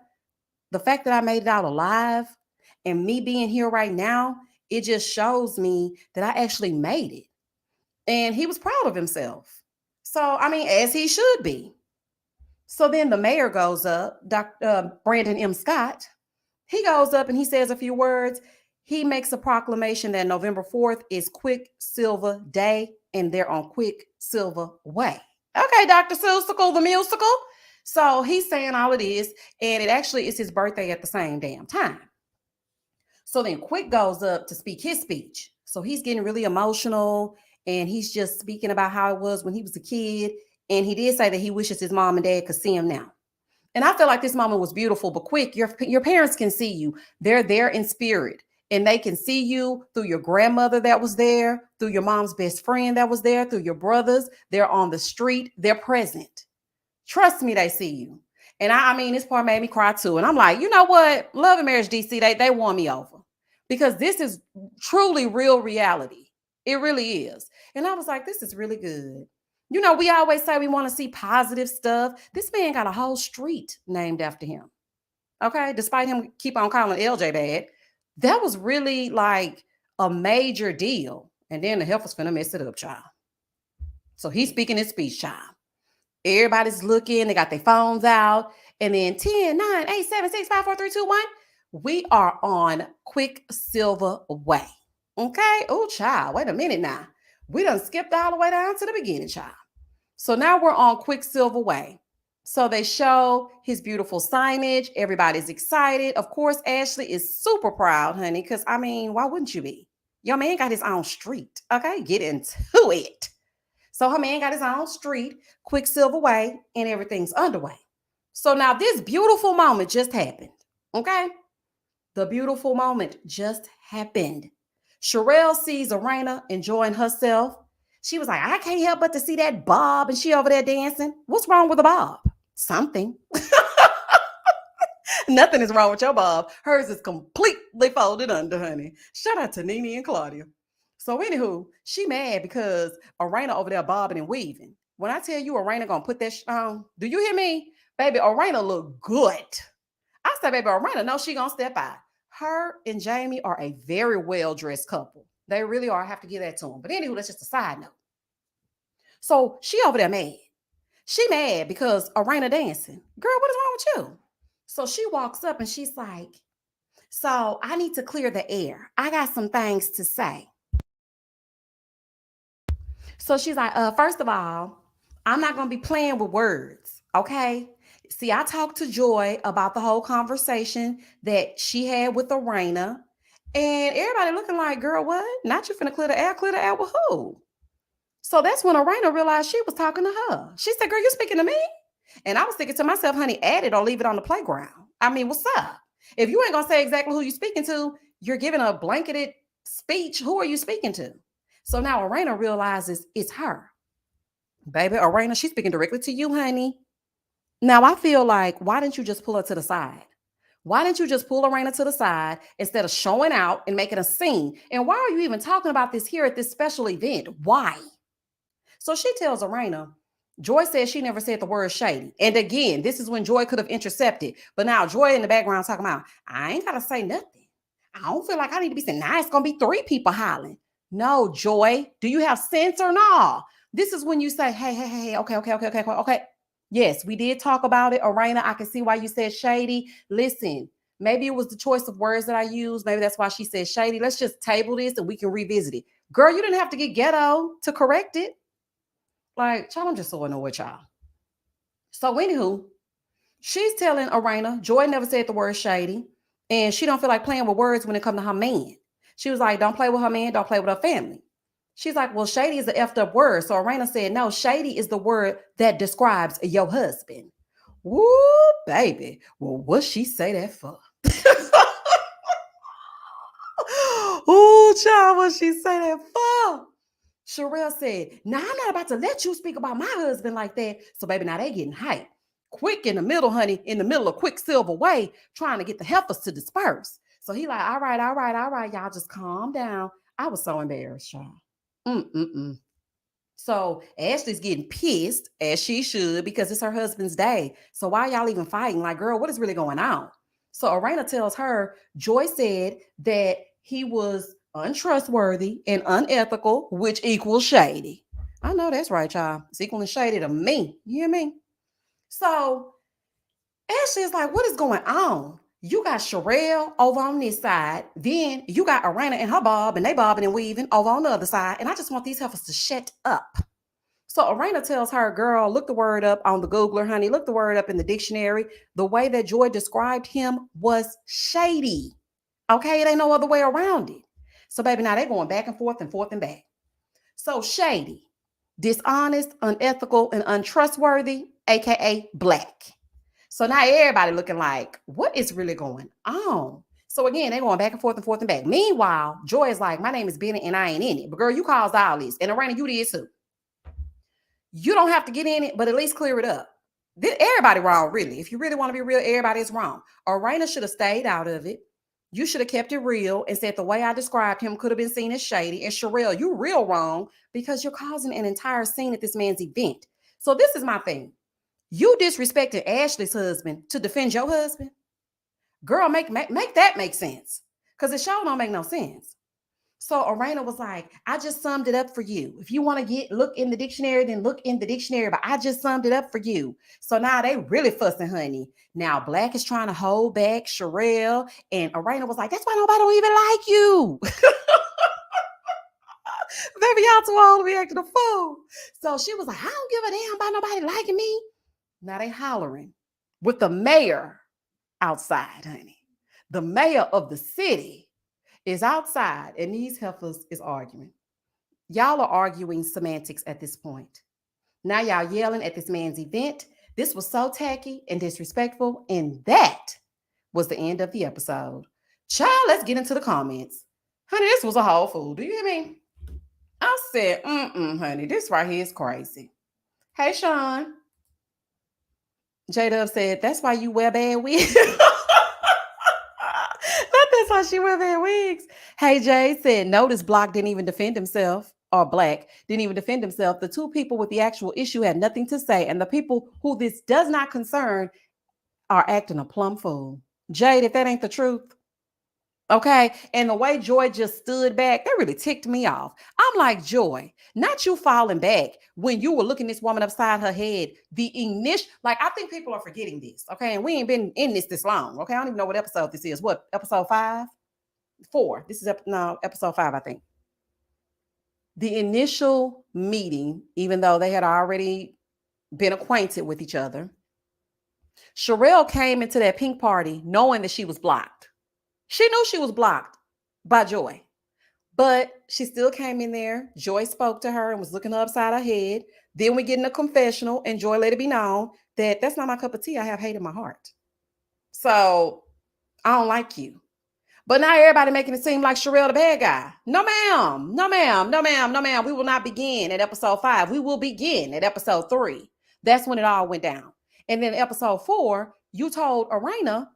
The fact that I made it out alive and me being here right now, it just shows me that I actually made it. And he was proud of himself. So, I mean, as he should be. So then the mayor goes up, Dr. Brandon M. Scott. He goes up and he says a few words. He makes a proclamation that November 4th is Quicksilver Day and they're on Quicksilver Way. Okay, Dr. Seussical, the musical. So he's saying all of this, and it actually is his birthday at the same damn time. So then Quick goes up to speak his speech. So he's getting really emotional, and he's just speaking about how it was when he was a kid. And he did say that he wishes his mom and dad could see him now. And I feel like this moment was beautiful, but Quick, your parents can see you. They're there in spirit, and they can see you through your grandmother that was there, through your mom's best friend that was there, through your brothers. They're on the street. They're present. Trust me, they see you. And I mean, this part made me cry too. And I'm like, you know what? Love and Marriage DC, they won me over because this is truly real reality. It really is. And I was like, this is really good. You know, we always say we want to see positive stuff. This man got a whole street named after him. Okay. Despite him keep on calling LJ bad, that was really like a major deal. And then the helper's finna mess it up, child. So he's speaking his speech, child. Everybody's looking, they got their phones out. And then 10, 9, 8, 7, 6, 5, 4, 3, 2, 1. We are on Quicksilver Way. Okay. Oh, child. Wait a minute now. We done skipped all the way down to the beginning, child. So now we're on Quicksilver Way. So they show his beautiful signage. Everybody's excited. Of course, Ashley is super proud, honey, because I mean, why wouldn't you be? Your man got his own street. Okay. Get into it. So her man got his own street, Quicksilver Way, and everything's underway. So now this beautiful moment just happened. Okay. The beautiful moment just happened. Sherelle sees Arena enjoying herself. She was like, I can't help but to see that bob, and she over there dancing. What's wrong with the bob? Something. Nothing is wrong with your bob. Hers is completely folded under, honey. Shout out to Nene and Claudia. So anywho, she mad because Arena over there bobbing and weaving. When I tell you Arena gonna put that on, do you hear me? Baby, Arena look good. I said, baby, Arena, no, she gonna step out. Her and Jamie are a very well-dressed couple. They really are. I have to give that to them. But anywho, that's just a side note. So she over there mad. She mad because Arena dancing. Girl, what is wrong with you? So she walks up and she's like, so I need to clear the air. I got some things to say. So she's like, first of all, I'm not going to be playing with words. Okay. See, I talked to Joy about the whole conversation that she had with Arena, and everybody looking like, girl, what? Not you finna clear the air with who? So that's when Arena realized she was talking to her. She said, girl, you speaking to me? And I was thinking to myself, honey, add it or leave it on the playground. I mean, what's up? If you ain't going to say exactly who you're speaking to, you're giving a blanketed speech. Who are you speaking to? So now Arena realizes it's her. Baby, Arena, she's speaking directly to you, honey. Now I feel like, why didn't you just pull her to the side? Why didn't you just pull Arena to the side instead of showing out and making a scene? And why are you even talking about this here at this special event? Why? So she tells Arena, Joy says she never said the word shady. And again, this is when Joy could have intercepted. But now Joy in the background talking about, I ain't got to say nothing. I don't feel like I need to be saying, nah, it's going to be 3 people hollering. No, Joy, do you have sense or not? This is when you say, hey, okay. Yes, we did talk about it. Arena, I can see why you said shady. Listen, maybe it was the choice of words that I used. Maybe that's why she said shady. Let's just table this and we can revisit it. Girl, you didn't have to get ghetto to correct it. Like, child, I'm just so annoyed with y'all. So anywho, she's telling Arena, Joy never said the word shady, and she don't feel like playing with words when it comes to her man. She was like, don't play with her man, don't play with her family. She's like, well, shady is an effed up word. So Arena said, no, shady is the word that describes your husband. Woo, baby. Well, what she say that for? Ooh, child, what she say that for? Sherelle said, now I'm not about to let you speak about my husband like that. So, baby, now they getting hyped. Quick in the middle, honey, in the middle of Quicksilver Way, trying to get the heifers to disperse. So he like, all right, y'all just calm down. I was so embarrassed, y'all. So Ashley's getting pissed, as she should, because it's her husband's day. So why y'all even fighting? Like, girl, what is really going on? So Arena tells her, Joy said that he was untrustworthy and unethical, which equals shady. I know that's right, y'all. It's equaling shady to me. You hear me? So Ashley is like, what is going on? You got Sherelle over on this side. Then you got Arena and her bob, and they bobbing and weaving over on the other side. And I just want these heifers to shut up. So Arena tells her, girl, look the word up on the Googler, honey. Look the word up in the dictionary. The way that Joy described him was shady. Okay, it ain't no other way around it. So, baby, now they're going back and forth and back. So, shady, dishonest, unethical, and untrustworthy, aka black. So now everybody looking like, what is really going on? So again, they're going back and forth and back. Meanwhile, Joy is like, my name is Bennett and I ain't in it. But girl, you caused all this. And Arena, you did too. You don't have to get in it, but at least clear it up. Everybody wrong, really. If you really want to be real, everybody is wrong. Arena should have stayed out of it. You should have kept it real and said the way I described him could have been seen as shady. And Sherelle, you real wrong because you're causing an entire scene at this man's event. So this is my thing. You disrespected Ashley's husband to defend your husband? Girl, make that make sense. Because it sure don't make no sense. So Arena was like, I just summed it up for you. If you want to look in the dictionary, then look in the dictionary. But I just summed it up for you. So now they really fussing, honey. Now Black is trying to hold back Sherelle. And Arena was like, that's why nobody don't even like you. Baby, y'all too old to be acting a fool. So she was like, I don't give a damn about nobody liking me. Now they hollering with the mayor outside, honey. The mayor of the city is outside and these heifers is arguing. Y'all are arguing semantics at this point. Now y'all yelling at this man's event. This was so tacky and disrespectful. And that was the end of the episode. Child, let's get into the comments. Honey, this was a whole fool. Do you hear me? I said, honey, this right here is crazy. Hey, Sean. J-Dub said, that's why you wear bad wigs. Not that's why she wear bad wigs. Hey, Jay said, notice Block didn't even defend himself, or Black didn't even defend himself. The two people with the actual issue had nothing to say, and the people who this does not concern are acting a plumb fool. Jade, if that ain't the truth, okay? And the way Joy just stood back, that really ticked me off. I'm like, Joy, not you falling back when you were looking this woman upside her head. The initial, like, I think people are forgetting this, okay? And we ain't been in this long, okay? I don't even know what episode this is. What, episode 5? 4. This is episode 5, I think. The initial meeting, even though they had already been acquainted with each other, Sherelle came into that pink party knowing that she was blocked. She knew she was blocked by Joy, but she still came in there. Joy spoke to her and was looking upside her head. Then we get in a confessional and Joy let it be known that that's not my cup of tea. I have hate in my heart. So I don't like you. But now everybody making it seem like Sherelle the bad guy. No, ma'am. No, ma'am. No, ma'am. No, ma'am. We will not begin at episode 5. We will begin at episode 3. That's when it all went down. And then episode 4, you told Arena,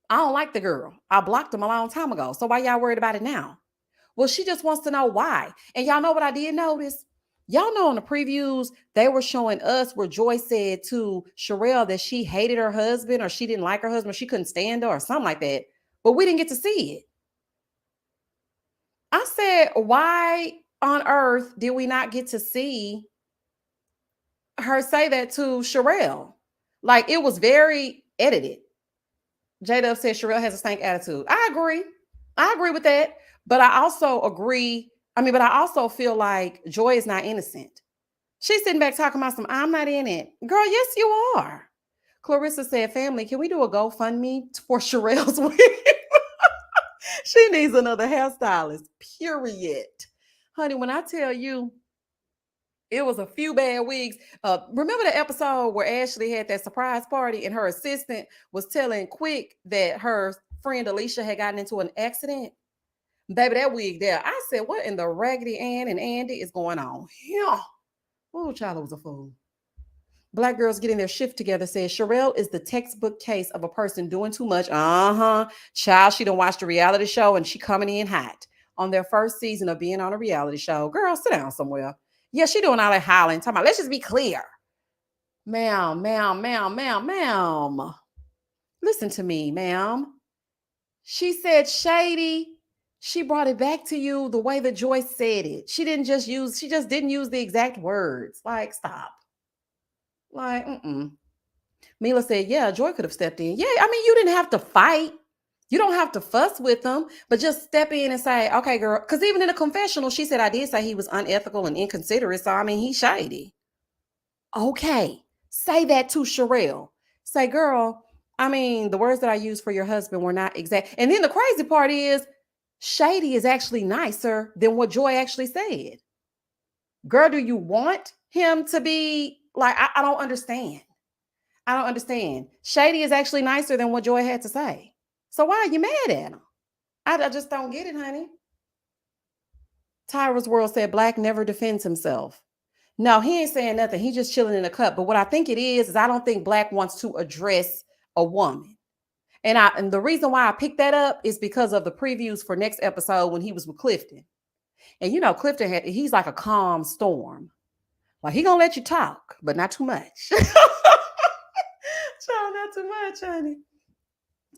I don't like the girl. I blocked him a long time ago. So why y'all worried about it now? Well, she just wants to know why. And y'all know what I did notice? Y'all know in the previews, they were showing us where Joy said to Sherelle that she hated her husband or she didn't like her husband, or she couldn't stand her or something like that. But we didn't get to see it. I said, why on earth did we not get to see her say that to Sherelle? Like, it was very edited. J-Dub said Sherelle has a stank attitude. I agree. I agree with that. But I also agree. But I also feel like Joy is not innocent. She's sitting back talking about I'm not in it. Girl, yes, you are. Clarissa said, family, can we do a GoFundMe for Sherelle's wig? She needs another hairstylist, period. Honey, when I tell you, it was a few bad wigs. Remember the episode where Ashley had that surprise party and her assistant was telling Quick that her friend Alicia had gotten into an accident? Baby, that wig there. I said, what in the Raggedy Ann and Andy is going on? Yeah. Oh, child, was a fool. Black girls getting their shift together says Sherelle is the textbook case of a person doing too much. Child, she done watched a reality show and she coming in hot on their first season of being on a reality show. Girl, sit down somewhere. Yeah, she doing all that hollering. Talking about, let's just be clear. Ma'am. Listen to me, ma'am. She said shady. She brought it back to you the way that Joyce said it. She just didn't use the exact words. Like, stop. Like, Mila said, yeah, Joy could have stepped in. Yeah, you didn't have to fight. You don't have to fuss with them, but just step in and say, okay, girl. Because even in the confessional, she said, I did say he was unethical and inconsiderate. So, I mean, he's shady. Okay. Say that to Sherelle. Say, girl, I mean, the words that I used for your husband were not exact. And then the crazy part is, shady is actually nicer than what Joy actually said. Girl, do you want him to be like, I don't understand. I don't understand. Shady is actually nicer than what Joy had to say. So why are you mad at him? I just don't get it, honey. Tyra's World said Black never defends himself. No, he ain't saying nothing. He just chilling in a cup. But what I think it is I don't think Black wants to address a woman. And the reason why I picked that up is because of the previews for next episode when he was with Clifton. And you know, Clifton he's like a calm storm. Like he gonna let you talk, but not too much. Child, not too much, honey.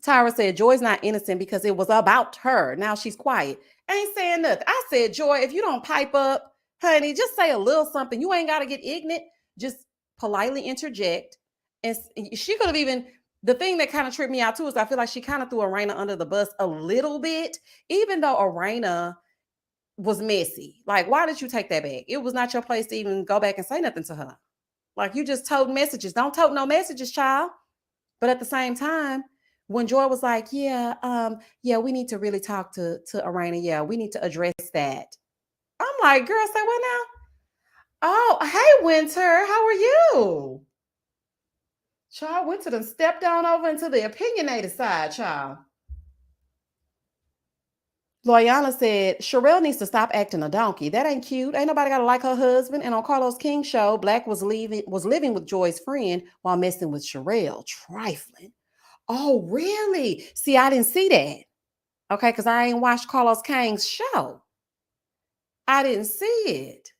Tyra said Joy's not innocent because it was about her. Now she's quiet. Ain't saying nothing. I said, Joy, if you don't pipe up, honey, just say a little something. You ain't got to get ignorant. Just politely interject. And she could have even, the thing that kind of tripped me out too is I feel like she kind of threw Arena under the bus a little bit, even though Arena was messy. Like, why did you take that back? It was not your place to even go back and say nothing to her. Like, you just told messages. Don't tote no messages, child. But at the same time, when Joy was like, yeah, we need to really talk to Arena. Yeah, we need to address that. I'm like, girl, say what now? Oh, hey, Winter, how are you? Child, Winter done stepped on over into the opinionated side, child. Loyana said, Sherelle needs to stop acting a donkey. That ain't cute. Ain't nobody gotta like her husband. And on Carlos King's show, Black was living with Joy's friend while messing with Sherelle. Trifling. Oh, really? See, I didn't see that. Okay, because I ain't watched Carlos King's show. I didn't see it.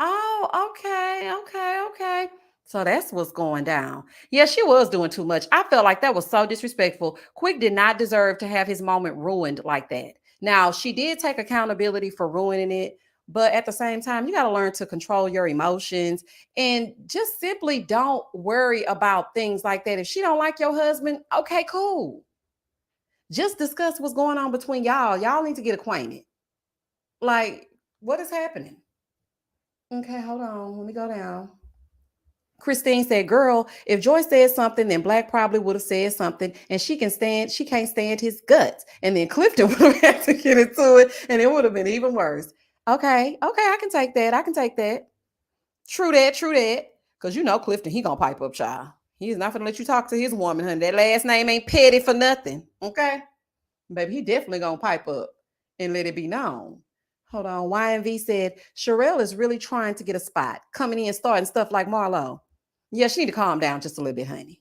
Oh, okay. So that's what's going down. Yeah, she was doing too much. I felt like that was so disrespectful. Quick did not deserve to have his moment ruined like that. Now, she did take accountability for ruining it, but at the same time, you got to learn to control your emotions and just simply don't worry about things like that. If she don't like your husband, okay, cool. Just discuss what's going on between y'all. Y'all need to get acquainted. Like, what is happening? Okay, hold on. Let me go down. Christine said, girl, if Joy said something, then Black probably would have said something, and she can't stand his guts. And then Clifton would have had to get into it, and it would have been even worse. Okay, I can take that. True that. Because you know Clifton, he gonna pipe up, child. He's not gonna let you talk to his woman, honey. That last name ain't petty for nothing. Okay? Baby, he definitely gonna pipe up and let it be known. Hold on. YMV said, Sherelle is really trying to get a spot, coming in, starting stuff like Marlo. Yeah, she need to calm down just a little bit, honey.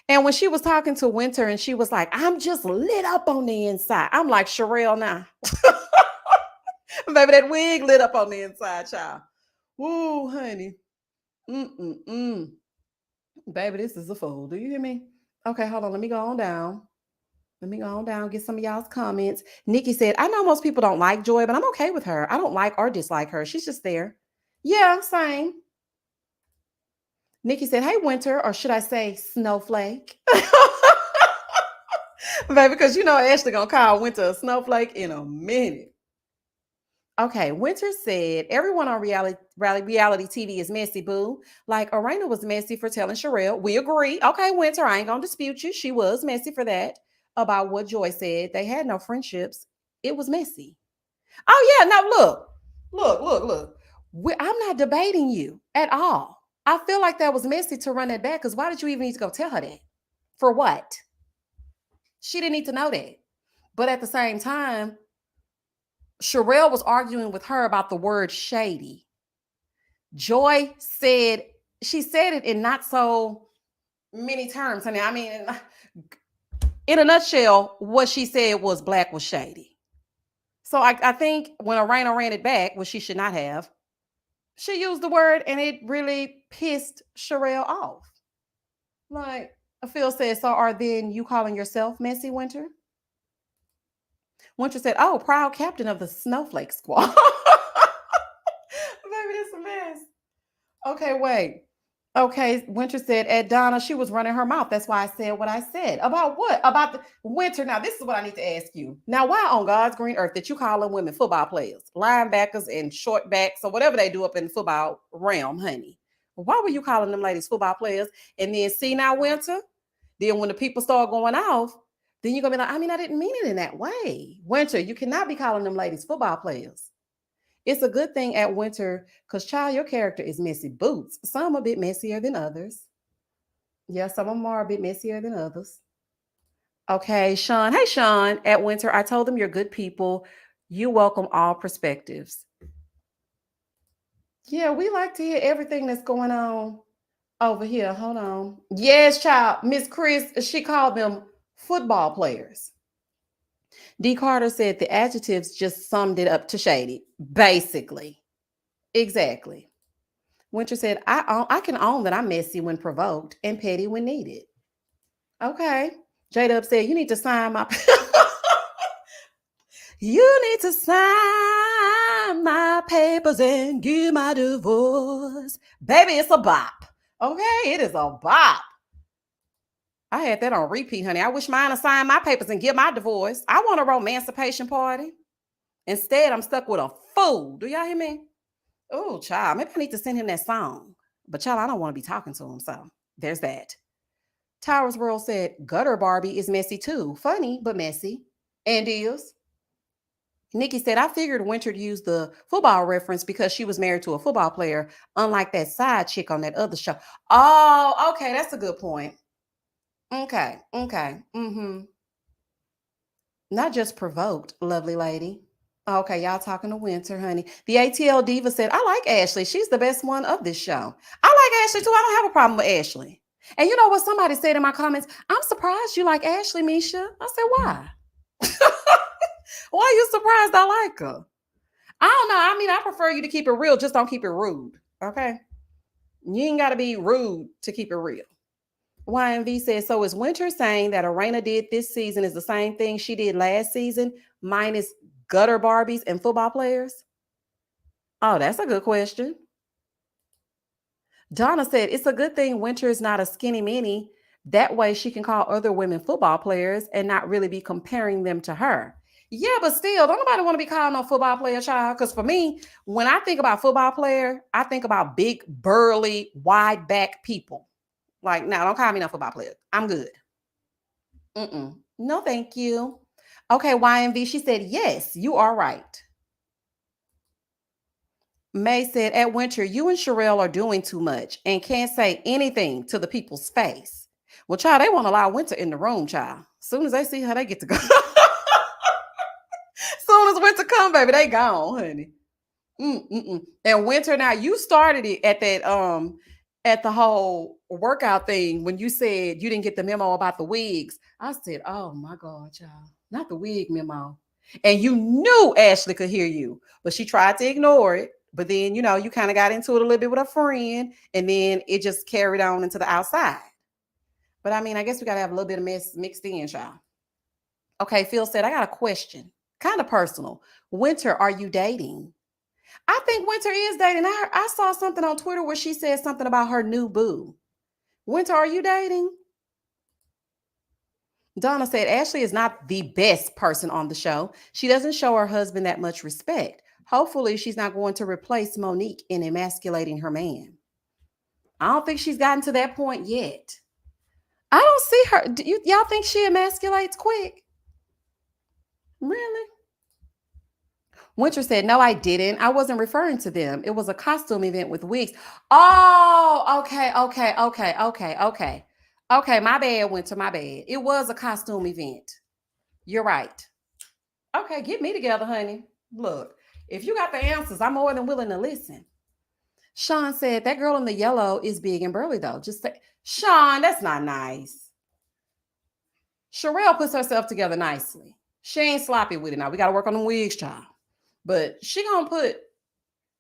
And when she was talking to Winter and she was like, I'm just lit up on the inside. I'm like, Sherelle, now. Baby, that wig lit up on the inside, child. Woo, honey. Baby, this is a fool. Do you hear me? Okay, hold on. Let me go on down. Get some of y'all's comments. Nikki said, I know most people don't like Joy, but I'm okay with her. I don't like or dislike her. She's just there. Yeah, same. Nikki said, hey, Winter, or should I say snowflake? Baby, because you know Ashley gonna call Winter a snowflake in a minute. Okay, Winter said, everyone on reality TV is messy, boo. Like, Arena was messy for telling Sherelle. We agree. Okay, Winter, I ain't gonna dispute you. She was messy for that. About what Joy said. They had no friendships. It was messy. Oh, yeah, no, look. I'm not debating you at all. I feel like that was messy to run that back because why did you even need to go tell her that? For what? She didn't need to know that. But at the same time, Sherelle was arguing with her about the word shady. Joy said, she said it in not so many terms. Honey. I mean, in a nutshell, what she said was Black was shady. So I think when Arena ran it back, which she should not have, she used the word and it really pissed Sherelle off. Like, Phil said, so are then you calling yourself Messy Winter? Winter said, oh, proud captain of the Snowflake Squad. Baby, this is a mess. Okay, wait. Okay, Winter said, at Donna, she was running her mouth. That's why I said what I said. About what? About the Winter. Now, this is what I need to ask you. Now, why on God's green earth that you calling women football players, linebackers and short backs, or whatever they do up in the football realm, honey? Why were you calling them ladies football players? And then see now, Winter, then when the people start going off, then you're gonna be like, I mean, I didn't mean it in that way. Winter, you cannot be calling them ladies football players. It's a good thing at Winter because, child, your character is messy boots. Some a bit messier than others. Yeah, some of them are a bit messier than others. Okay, Sean. Hey, Sean. At Winter, I told them you're good people. You welcome all perspectives. Yeah, we like to hear everything that's going on over here. Hold on. Yes, child. Miss Chris, she called them football players. D. Carter said the adjectives just summed it up to shady, basically. Exactly. Winter said, I can own that I'm messy when provoked and petty when needed. Okay. J Dub said, you need to sign my you need to sign my papers and give my divorce. Baby, it's a bop. Okay, it is a bop. I had that on repeat, honey. I wish mine to sign my papers and give my divorce. I want a romancipation party. Instead, I'm stuck with a fool. Do y'all hear me? Oh, child, maybe I need to send him that song. But child, I don't want to be talking to him. So there's that. Towers World said, Gutter Barbie is messy too. Funny, but messy. And is. Nikki said, I figured Winter used the football reference because she was married to a football player, unlike that side chick on that other show. Oh, okay. That's a good point. Okay. Okay. Mm-hmm. Not just provoked, lovely lady. Okay, y'all talking to Winter, honey. The ATL Diva said, I like Ashley. She's the best one of this show. I like Ashley too. I don't have a problem with Ashley. And you know what somebody said in my comments? I'm surprised you like Ashley, Misha. I said, why? Why are you surprised I like her? I don't know. I mean, I prefer you to keep it real. Just don't keep it rude. Okay? You ain't got to be rude to keep it real. YMV says, so is Winter saying that Arena did this season is the same thing she did last season, minus gutter Barbies and football players? Oh, that's a good question. Donna said, it's a good thing Winter is not a skinny mini. That way she can call other women football players and not really be comparing them to her. Yeah, but still, don't nobody want to be calling no football player, child. Because for me, when I think about football player, I think about big, burly, wide back people. Like, now, don't call me no football player. I'm good. No, thank you. Okay, YMV, she said, yes, you are right. May said, at Winter, you and Sherelle are doing too much and can't say anything to the people's face. Well, child, they won't allow Winter in the room, child. As soon as they see her, they get to go. Soon as Winter come, baby, they gone, honey. And Winter, now you started it at the whole workout thing when you said you didn't get the memo about the wigs. I said, oh my God, child, not the wig memo. And you knew Ashley could hear you, but she tried to ignore it. But then, you kind of got into it a little bit with a friend, and then it just carried on into the outside. But I mean, I guess we got to have a little bit of mess mixed in, child. Okay, Phil said, I got a question, kind of personal. Winter, are you dating? I think Winter is dating. I saw something on Twitter where she said something about her new boo. Winter, are you dating? Donna said, Ashley is not the best person on the show. She doesn't show her husband that much respect. Hopefully, she's not going to replace Monique in emasculating her man. I don't think she's gotten to that point yet. I don't see her. Y'all think she emasculates quick? Really? Winter said, no, I didn't. I wasn't referring to them. It was a costume event with wigs. Oh, okay. Okay, my bad, Winter, my bad. It was a costume event. You're right. Okay, get me together, honey. Look, if you got the answers, I'm more than willing to listen. Sean said, that girl in the yellow is big and burly, though. Just say, Sean, that's not nice. Sherelle puts herself together nicely. She ain't sloppy with it now. We got to work on the wigs, child. But she gonna put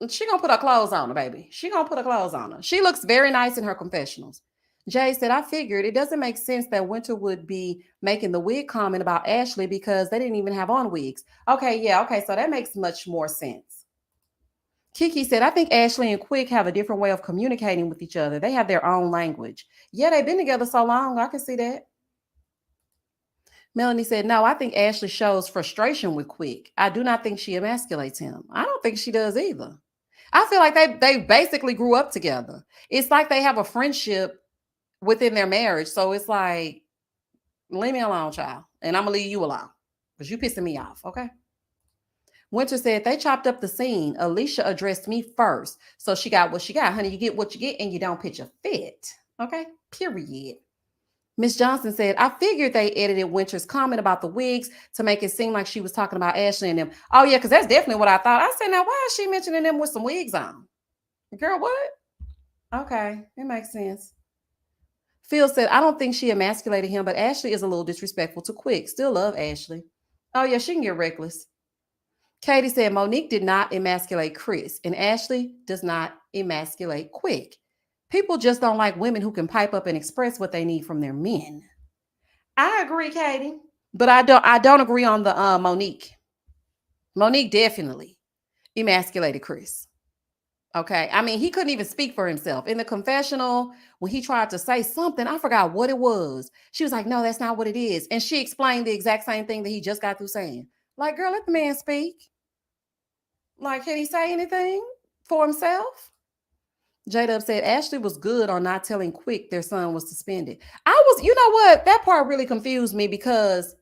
her clothes on her, baby. She gonna put her clothes on her. She looks very nice in her confessionals. Jay said, I figured it doesn't make sense that Winter would be making the wig comment about Ashley because they didn't even have on wigs. Okay, yeah, okay, so that makes much more sense. Kiki said, I think Ashley and Quick have a different way of communicating with each other. They have their own language. Yeah, they've been together so long. I can see that. Melanie said, no, I think Ashley shows frustration with Quick. I do not think she emasculates him. I don't think she does either. I feel like they basically grew up together. It's like they have a friendship within their marriage. So it's like, leave me alone, child. And I'm going to leave you alone because you pissing me off, okay? Winter said, they chopped up the scene. Alicia addressed me first. So she got what she got. Honey, you get what you get and you don't pitch a fit. Okay? Period. Miss Johnson said, I figured they edited Winter's comment about the wigs to make it seem like she was talking about Ashley and them. Oh, yeah, because that's definitely what I thought. I said, now, why is she mentioning them with some wigs on? Girl, what? Okay, it makes sense. Phil said, I don't think she emasculated him, but Ashley is a little disrespectful to Quick. Still love Ashley. Oh, yeah, she can get reckless. Katie said, Monique did not emasculate Chris, and Ashley does not emasculate Quick. People just don't like women who can pipe up and express what they need from their men. I agree, Katie. But I don't agree on the Monique. Monique definitely emasculated Chris. Okay. I mean, he couldn't even speak for himself. In the confessional, when he tried to say something, I forgot what it was. She was like, no, that's not what it is. And she explained the exact same thing that he just got through saying. Like, girl, let the man speak. Like, can he say anything for himself? J-Dub said Ashley was good on not telling Quick their son was suspended. You know what? That part really confused me because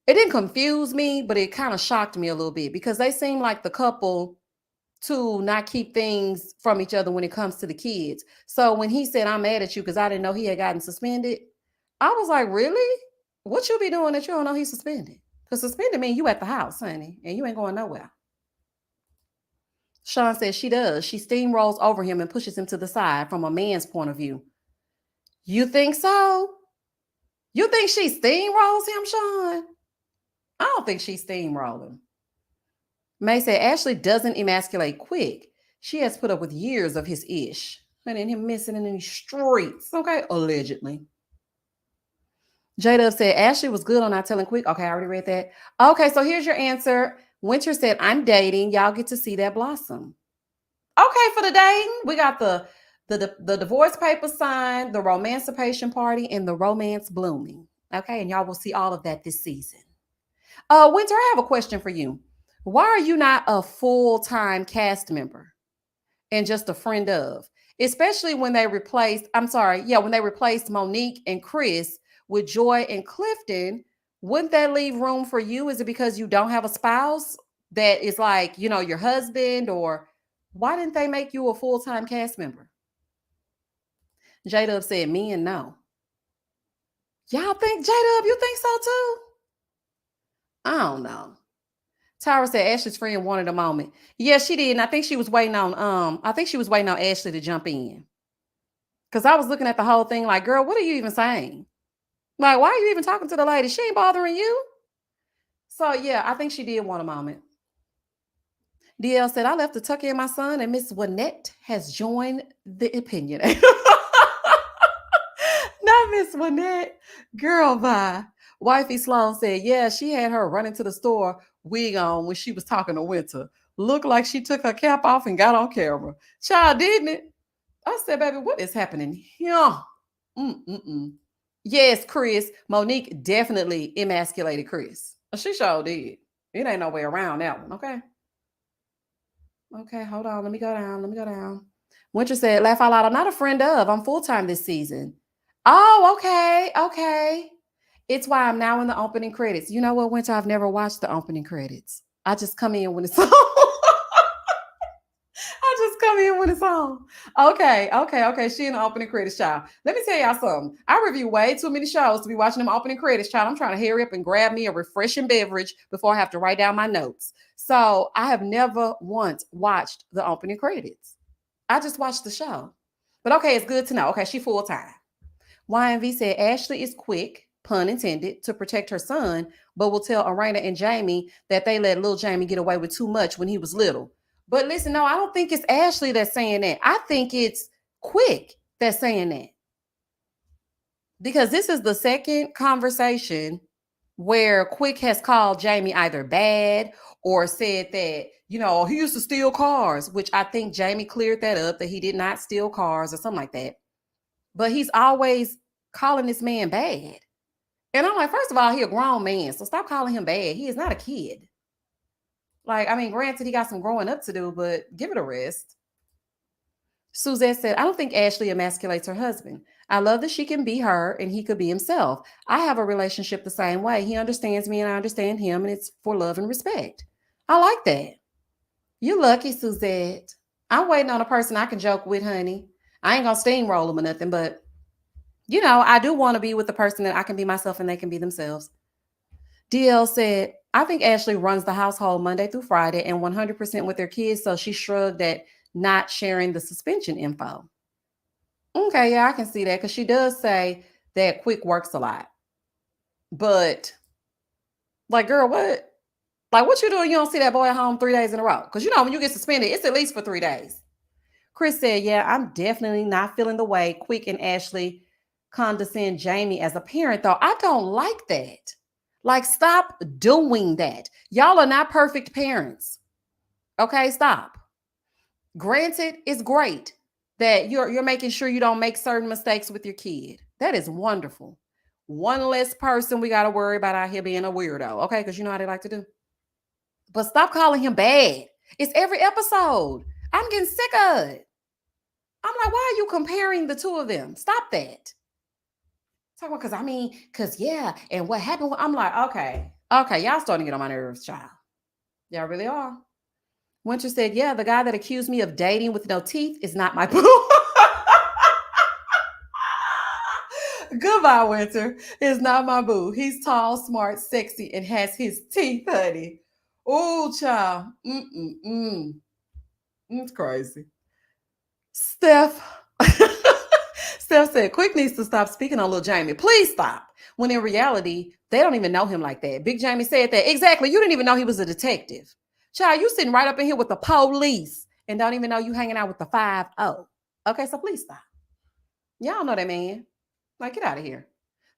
it didn't confuse me, but it kind of shocked me a little bit because they seem like the couple to not keep things from each other when it comes to the kids. So when he said, I'm mad at you because I didn't know he had gotten suspended, I was like, really? What you be doing that you don't know he's suspended? Because suspended means you at the house, honey, and you ain't going nowhere. Sean says she does. She steamrolls over him and pushes him to the side from a man's point of view. You think so? You think she steamrolls him, Sean? I don't think she's steamrolling. May said Ashley doesn't emasculate Quick. She has put up with years of his ish. And then him missing in the streets. Okay, allegedly. J-Dub said Ashley was good on not telling Quick. Okay, I already read that. Okay, so here's your answer. Winter said, I'm dating. Y'all get to see that blossom. Okay, for the dating, we got the divorce papers signed, the romancipation party, and the romance blooming. Okay, and y'all will see all of that this season. Winter, I have a question for you. Why are you not a full-time cast member and just a friend of? Especially when they replaced Monique and Chris with Joy and Clifton. Wouldn't that leave room for you? Is it because you don't have a spouse that is like, your husband? Or why didn't they make you a full-time cast member? J-Dub said, me and no. Y'all think, J-Dub, you think so too? I don't know. Tyra said Ashley's friend wanted a moment. Yeah, she did. And I think she was waiting on Ashley to jump in. Because I was looking at the whole thing like, girl, what are you even saying? Like, why are you even talking to the lady? She ain't bothering you. So yeah, I think she did want a moment. DL said, I left to tuck in my son, and Miss Winnette has joined the opinion. Not Miss Winnette. Girl, bye. Wifey Sloan said, yeah, she had her running to the store wig on when she was talking to Winter. Looked like she took her cap off and got on camera. Child, didn't it? I said, baby, what is happening here? Yes, Chris. Monique definitely emasculated Chris. She sure did. It ain't no way around that one, okay? Okay, hold on. Let me go down. Winter said, laugh out loud. I'm not a friend of. I'm full-time this season. Oh, okay. It's why I'm now in the opening credits. You know what, Winter? I've never watched the opening credits. I just come in when it's on. Okay. She in the opening credits, child. Let me tell y'all something. I review way too many shows to be watching them opening credits, child. I'm trying to hurry up and grab me a refreshing beverage before I have to write down my notes. So I have never once watched the opening credits. I just watched the show. But okay, it's good to know. Okay, she full-time. YNV said Ashley is quick, pun intended, to protect her son, but will tell Arena and Jamie that they let little Jamie get away with too much when he was little. But listen, no, I don't think it's Ashley that's saying that. I think it's Quick that's saying that. Because this is the second conversation where Quick has called Jamie either bad or said that he used to steal cars, which I think Jamie cleared that up, that he did not steal cars or something like that. But he's always calling this man bad. And I'm like, first of all, he a grown man, so stop calling him bad. He is not a kid. Like, I mean, granted, he got some growing up to do, but give it a rest. Suzette said, I don't think Ashley emasculates her husband. I love that she can be her and he could be himself. I have a relationship the same way. He understands me and I understand him, and it's for love and respect. I like that. You lucky, Suzette. I'm waiting on a person I can joke with, honey. I ain't gonna steamroll them or nothing, but I do want to be with the person that I can be myself and they can be themselves. DL said, I think Ashley runs the household Monday through Friday and 100% with their kids, so she shrugged at not sharing the suspension info. Okay, yeah, I can see that because she does say that Quick works a lot. But, like, girl, what? Like, what you doing? You don't see that boy at home 3 days in a row? Because, when you get suspended, it's at least for 3 days. Chris said, yeah, I'm definitely not feeling the way Quick and Ashley condescend Jamie as a parent, though. I don't like that. Like, stop doing that. Y'all are not perfect parents. Okay, stop. Granted, it's great that you're making sure you don't make certain mistakes with your kid. That is wonderful. One less person we got to worry about out here being a weirdo, okay? Because you know how they like to do. But stop calling him bad. It's every episode. I'm getting sick of it. I'm like, why are you comparing the two of them? Stop that. Talking about, because yeah, and what happened? I'm like, okay, y'all starting to get on my nerves, child. Y'all really are. Winter said, yeah, the guy that accused me of dating with no teeth is not my boo. Goodbye, Winter. It's not my boo. He's tall, smart, sexy, and has his teeth, honey. Oh, child. It's crazy. Steph said, Quick needs to stop speaking on little Jamie. Please stop. When in reality, they don't even know him like that. Big Jamie said that. Exactly. You didn't even know he was a detective. Child, you sitting right up in here with the police and don't even know you hanging out with the 5-0. Okay, so please stop. Y'all know that man. Like, get out of here.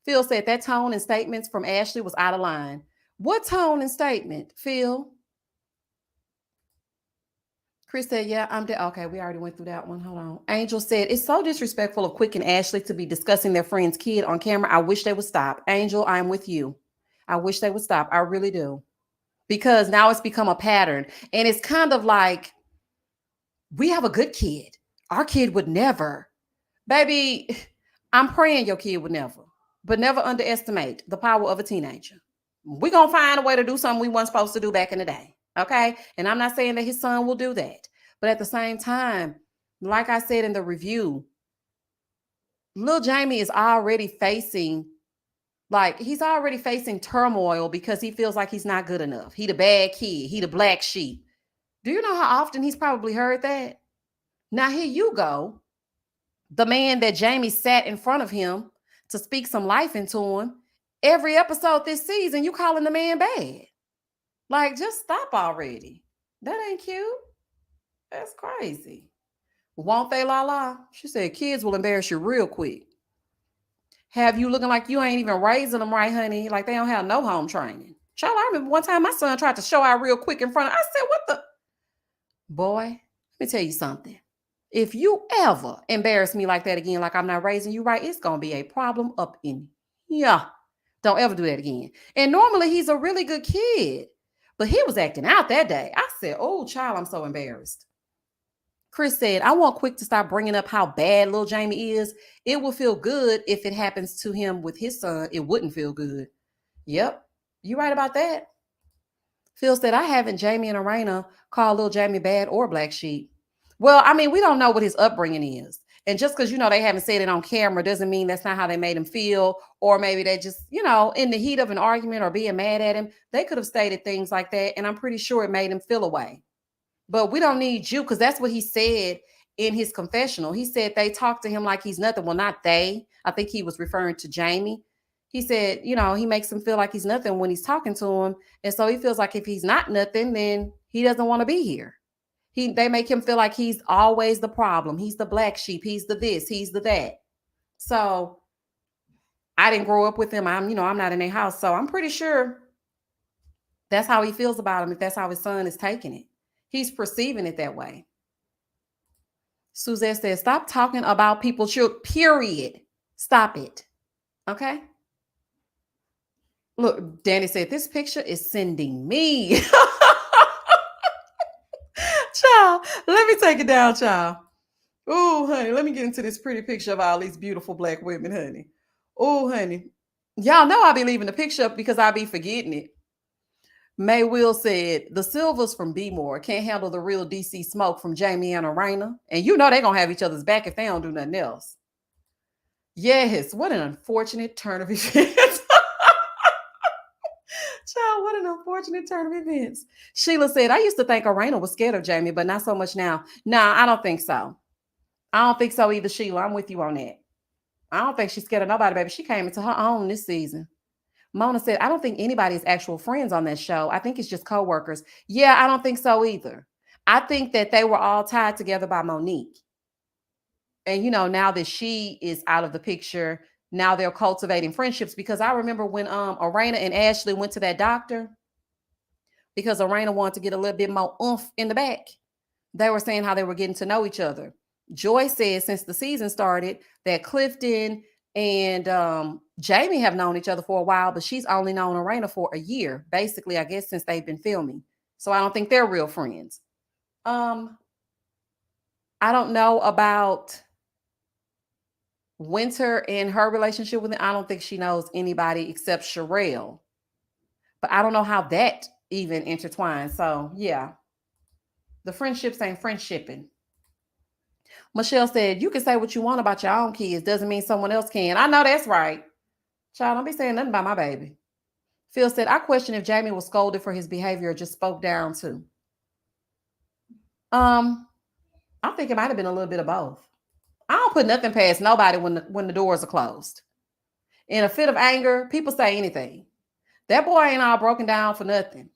Phil said that tone and statements from Ashley was out of line. What tone and statement, Phil? Chris said, yeah, I'm dead. Okay, we already went through that one. Hold on. Angel said, it's so disrespectful of Quick and Ashley to be discussing their friend's kid on camera. I wish they would stop. Angel, I'm with you. I wish they would stop. I really do. Because now it's become a pattern. And it's kind of like, we have a good kid. Our kid would never. Baby, I'm praying your kid would never. But never underestimate the power of a teenager. We're going to find a way to do something we weren't supposed to do back in the day. Okay. And I'm not saying that his son will do that. But at the same time, like I said in the review, Lil Jamie is already facing, he's already facing turmoil because he feels like he's not good enough. He the bad kid. He the black sheep. Do you know how often he's probably heard that? Now here you go. The man that Jamie sat in front of him to speak some life into him. Every episode this season, you calling the man bad. Like, just stop already. That ain't cute. That's crazy. Won't they, Lala? She said, kids will embarrass you real quick. Have you looking like you ain't even raising them right, honey? Like they don't have no home training. Child, I remember one time my son tried to show out real quick in front of, I said, what the? Boy, let me tell you something. If you ever embarrass me like that again, like I'm not raising you right, it's going to be a problem up in here. Don't ever do that again. And normally he's a really good kid. But he was acting out that day. I said, oh, child, I'm so embarrassed. Chris said, I want Quick to stop bringing up how bad little Jamie is. It will feel good if it happens to him with his son. It wouldn't feel good. Yep, you right about that. Phil said, I haven't Jamie and Arena call little Jamie bad or black sheep. Well, I mean, we don't know what his upbringing is. And just because, they haven't said it on camera doesn't mean that's not how they made him feel. Or maybe they just, in the heat of an argument or being mad at him, they could have stated things like that. And I'm pretty sure it made him feel away. But we don't need you, because that's what he said in his confessional. He said they talk to him like he's nothing. Well, not they. I think he was referring to Jamie. He said, he makes him feel like he's nothing when he's talking to him. And so he feels like if he's not nothing, then he doesn't want to be here. They make him feel like he's always the problem. He's the black sheep. He's the this. He's the that. So I didn't grow up with him. I'm not in their house. So I'm pretty sure that's how he feels about him, if that's how his son is taking it. He's perceiving it that way. Suzette says, stop talking about people, period. Stop it. Okay? Look, Danny said, this picture is sending me. Child, let me take it down, child. Oh, honey, let me get into this pretty picture of all these beautiful black women, honey. Oh, honey. Y'all know I be leaving the picture up because I be forgetting it. May Will said, the Silvers from B-More can't handle the real DC smoke from Jamie and Arena. And you know they're going to have each other's back if they don't do nothing else. Yes, what an unfortunate turn of events. Child, what an unfortunate turn of events. Sheila said, I used to think Arena was scared of Jamie, but not so much now. Nah, I don't think so. I don't think so either, Sheila. I'm with you on that. I don't think she's scared of nobody, baby. She came into her own this season. Mona said, I don't think anybody's actual friends on that show. I think it's just co-workers. Yeah, I don't think so either. I think that they were all tied together by Monique. And, you know, now that she is out of the picture, now they're cultivating friendships. Because I remember when Arena and Ashley went to that doctor, because Arena wanted to get a little bit more oomph in the back. They were saying how they were getting to know each other. Joy said since the season started that Clifton and Jamie have known each other for a while, but she's only known Arena for a year, basically, I guess, since they've been filming. So I don't think they're real friends. I don't know about Winter and her relationship with him. I don't think she knows anybody except Sherelle. But I don't know how that even intertwines. So yeah, the friendships ain't friendshipping. Michelle said, you can say what you want about your own kids. Doesn't mean someone else can. I know that's right. Child, don't be saying nothing about my baby. Phil said, I question if Jamie was scolded for his behavior or just spoke down to. I think it might have been a little bit of both. I don't put nothing past nobody when the doors are closed. In a fit of anger, people say anything. That boy ain't all broken down for nothing.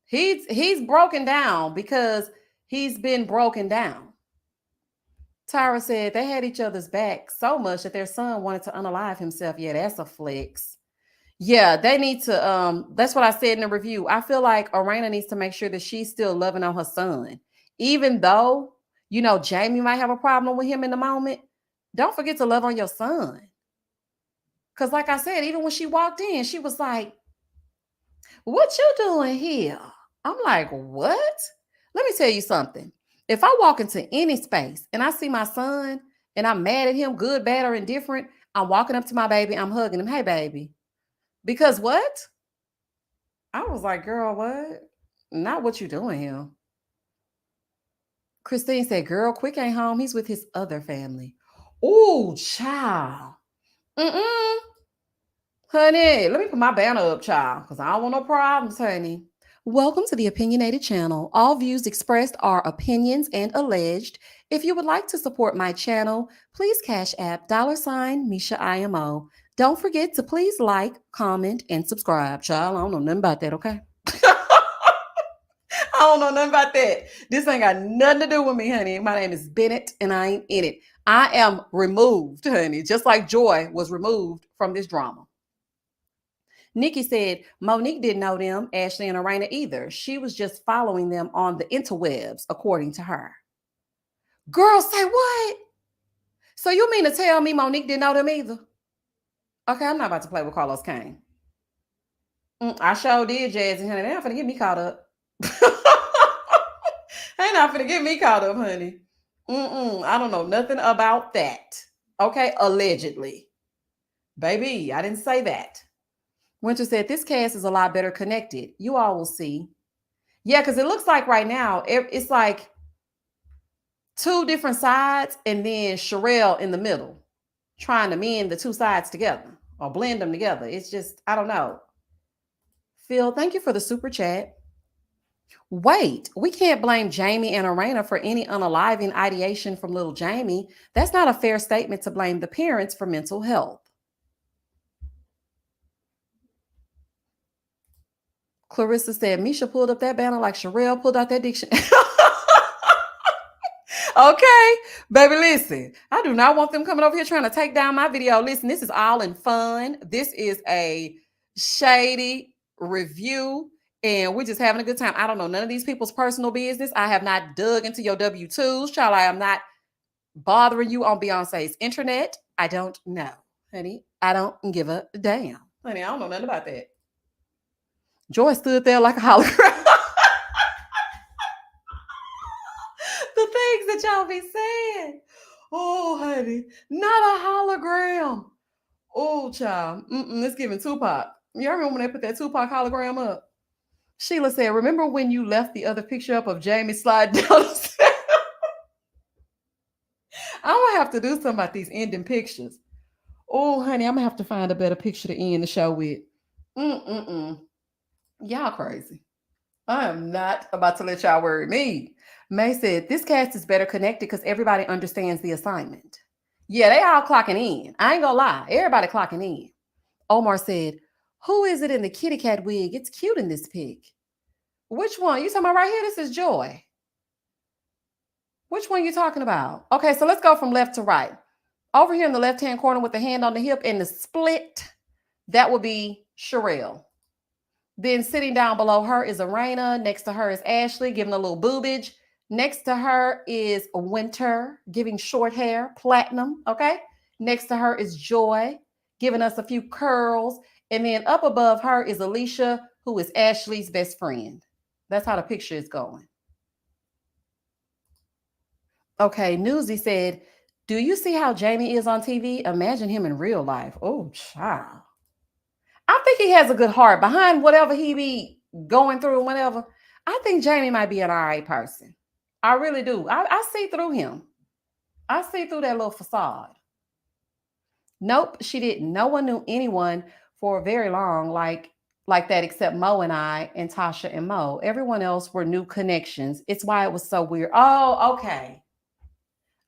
He's broken down because he's been broken down. Tyra said they had each other's back so much that their son wanted to unalive himself. Yeah, that's a flex. Yeah, they need to, that's what I said in the review. I feel like Arena needs to make sure that she's still loving on her son. Even though, you know, Jamie might have a problem with him in the moment, don't forget to love on your son. Because like I said, even when she walked in, she was like, what you doing here? I'm like, what? Let me tell you something. If I walk into any space and I see my son and I'm mad at him, good, bad, or indifferent, I'm walking up to my baby, I'm hugging him. Hey, baby. Because what? I was like, girl, what? Not what you doing here. Christine said, girl, Quick ain't home. He's with his other family. Oh, child. Honey, let me put my banner up, child, because I don't want no problems, honey. Welcome to the Opinionated Channel. All views expressed are opinions and alleged. If you would like to support my channel, please Cashapp $MEASHAIMO. Don't forget to please like, comment, and subscribe. Child, I don't know nothing about that, okay? I don't know nothing about that. This ain't got nothing to do with me, honey. My name is Bennett, and I ain't in it. I am removed, honey, just like Joy was removed from this drama. Nikki said, Monique didn't know them, Ashley and Arena either. She was just following them on the interwebs, according to her. Girl, say what? So you mean to tell me Monique didn't know them either? Okay, I'm not about to play with Carlos Kane. I sure did, Jazzy, honey. They not finna get me caught up. They not finna get me caught up, honey. I don't know nothing about that. Okay, allegedly. Baby, I didn't say that. Winter said, this cast is a lot better connected. You all will see. Yeah, because it looks like right now, it's like two different sides and then Sherelle in the middle, trying to mend the two sides together or blend them together. It's just, I don't know. Phil, thank you for the super chat. Wait, we can't blame Jamie and Arena for any unaliving ideation from little Jamie. That's not a fair statement to blame the parents for mental health. Clarissa said, Misha pulled up that banner like Sherelle pulled out that dictionary. Okay, baby, listen. I do not want them coming over here trying to take down my video. Listen, this is all in fun. This is a shady review. And we're just having a good time. I don't know none of these people's personal business. I have not dug into your W-2s, child. I am not bothering you on Beyonce's internet. I don't know, honey. I don't give a damn. Honey, I don't know nothing about that. Joy stood there like a hologram. The things that y'all be saying. Oh, honey, not a hologram. Oh, child. It's giving Tupac. Y'all remember when they put that Tupac hologram up? Sheila said, remember when you left the other picture up of Jamie sliding down the stairs? I'm going to have to do something about these ending pictures. Oh, honey, I'm going to have to find a better picture to end the show with. Y'all crazy. I am not about to let y'all worry me. May said, this cast is better connected because everybody understands the assignment. Yeah, they all clocking in. I ain't gonna lie. Everybody clocking in. Omar said, who is it in the kitty cat wig? It's cute in this pic. Which one? You talking about right here? This is Joy. Which one you talking about? Okay, so let's go from left to right. Over here in the left-hand corner with the hand on the hip and the split, that would be Sherelle. Then sitting down below her is Arena. Next to her is Ashley, giving a little boobage. Next to her is Winter, giving short hair, platinum, okay? Next to her is Joy, giving us a few curls. And then up above her is Alicia, who is Ashley's best friend. That's how the picture is going. Okay, Newsy said, do you see how Jamie is on TV? Imagine him in real life. Oh, child. I think he has a good heart behind whatever he be going through and whatever. I think Jamie might be an all right person. I really do. I see through him. I see through that little facade. Nope, she didn't. No one knew anyone for very long like that except Mo and I and Tasha and Mo. Everyone else were new connections. It's why it was so weird. Oh, okay.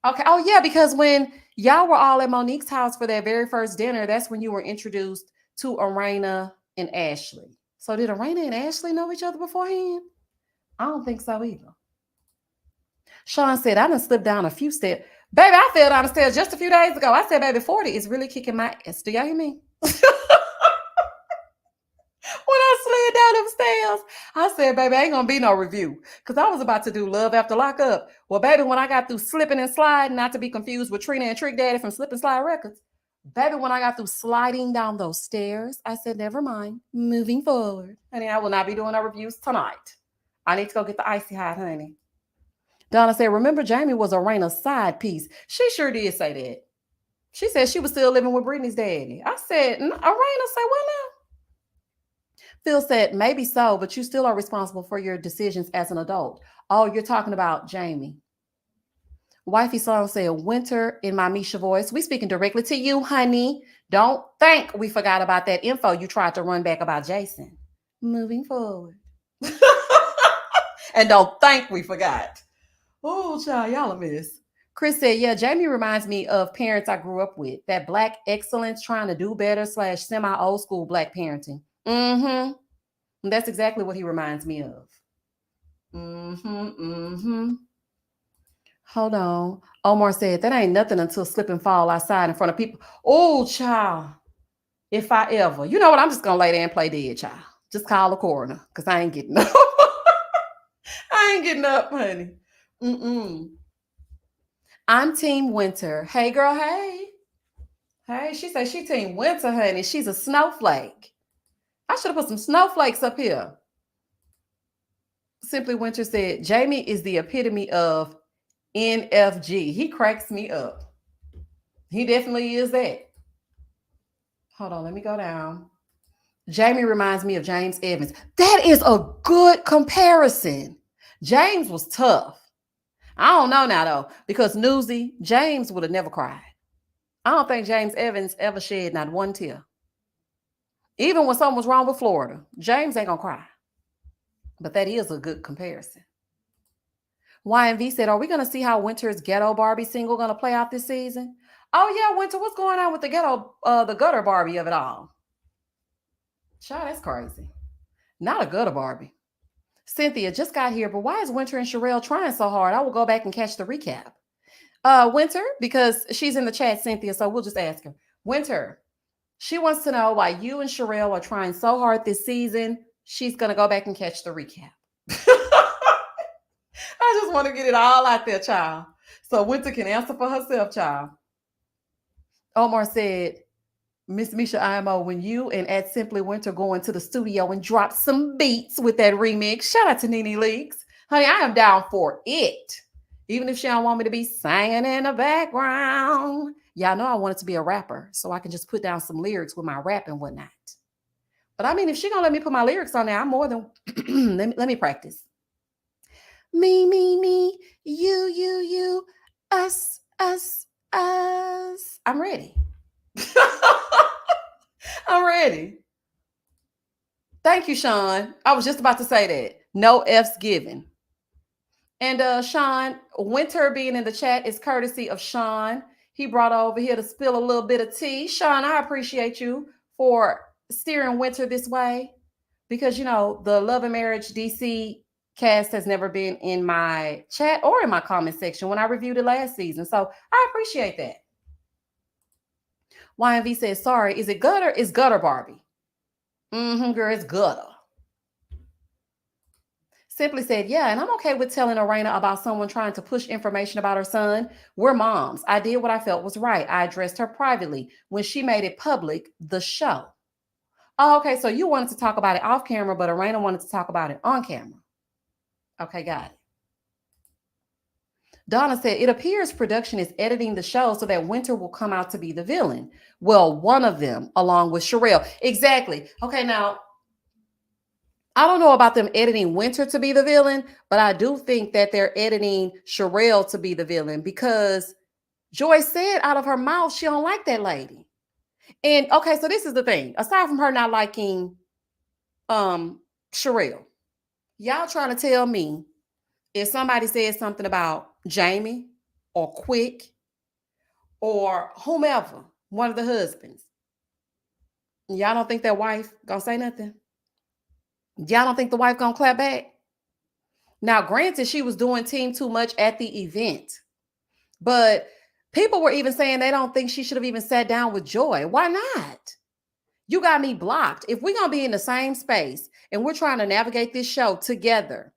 Okay. Oh, yeah, because when y'all were all at Monique's house for their very first dinner, that's when you were introduced to Arena and Ashley. So did Arena and Ashley know each other beforehand? I don't think so either. Sean said, I done slipped down a few steps. Baby, I fell down the stairs just a few days ago. I said, baby, 40 is really kicking my ass. Do y'all hear me? When I slid down them stairs, I said, baby, ain't gonna be no review. Because I was about to do Love After Lockup. Well, baby, when I got through slipping and sliding, not to be confused with Trina and Trick Daddy from Slip and Slide Records, baby, when I got through sliding down those stairs, I said, never mind, moving forward. Honey, I will not be doing no reviews tonight. I need to go get the icy hot, honey. Donna said, remember Jamie was Arena's side piece. She sure did say that. She said she was still living with Brittany's daddy. I said, Arena, say what now? Phil said, maybe so, but you still are responsible for your decisions as an adult. Oh, you're talking about Jamie. Wifey Song said, Winter in my Misha voice. We speaking directly to you, honey. Don't think we forgot about that info you tried to run back about Jason. Moving forward. And don't think we forgot. Oh, child, y'all a miss. Chris said, yeah, Jamie reminds me of parents I grew up with. That Black excellence, trying to do better / semi-old school Black parenting. That's exactly what he reminds me of. Hold on. Omar said, that ain't nothing until slip and fall outside in front of people. Oh, child. If I ever. You know what? I'm just going to lay there and play dead, child. Just call the coroner because I ain't getting up. I ain't getting up, honey. I'm Team Winter. Hey, girl, hey. Hey, she said she Team Winter, honey. She's a snowflake. I should have put some snowflakes up here. Simply Winter said, Jamie is the epitome of NFG. He cracks me up. He definitely is that. Hold on, let me go down. Jamie reminds me of James Evans. That is a good comparison. James was tough. I don't know now, though, because Newsy, James would have never cried. I don't think James Evans ever shed not one tear. Even when something was wrong with Florida, James ain't going to cry. But that is a good comparison. YMV said, are we going to see how Winter's Ghetto Barbie single going to play out this season? Oh, yeah, Winter, what's going on with the gutter Barbie of it all? Child, that's crazy. Not a gutter Barbie. Cynthia just got here, but why is Winter and Sherelle trying so hard? I will go back and catch the recap. Winter, because she's in the chat, Cynthia, so we'll just ask her. Winter, she wants to know why you and Sherelle are trying so hard this season she's going to go back and catch the recap. I just want to get it all out there, child. So Winter can answer for herself, child. Omar said, Miss MEASHAIMO, when you and at Simply Winter go into the studio and drop some beats with that remix, shout out to Nene Leaks. Honey, I am down for it. Even if she don't want me to be singing in the background. Y'all know I wanted to be a rapper, so I can just put down some lyrics with my rap and whatnot. But I mean, if she gonna let me put my lyrics on there, I'm more than, let me practice. Me, you, us. I'm ready. I'm ready. Thank you, Sean. I was just about to say that. No F's given. And Sean, Winter being in the chat is courtesy of Sean. He brought over here to spill a little bit of tea. Sean, I appreciate you for steering Winter this way because, you know, the Love and Marriage DC cast has never been in my chat or in my comment section when I reviewed it last season. So I appreciate that. YMV says, sorry, is it gutter? It's gutter, Barbie. Girl, it's gutter. Simply said, yeah, and I'm okay with telling Arena about someone trying to push information about her son. We're moms. I did what I felt was right. I addressed her privately. When she made it public, the show. Oh, okay, so you wanted to talk about it off camera, but Arena wanted to talk about it on camera. Okay, got it. Donna said, it appears production is editing the show so that Winter will come out to be the villain. Well, one of them, along with Sherelle. Exactly. Okay, now, I don't know about them editing Winter to be the villain, but I do think that they're editing Sherelle to be the villain because Joy said out of her mouth she don't like that lady. And okay, so this is the thing. Aside from her not liking Sherelle, y'all trying to tell me if somebody says something about Jamie or Quick or whomever, one of the husbands, y'all don't think that wife gonna say nothing? Y'all don't think the wife gonna clap back? Now, granted, she was doing team too much at the event, but people were even saying they don't think she should have even sat down with Joy. Why not? You got me blocked. If we're gonna be in the same space and we're trying to navigate this show together,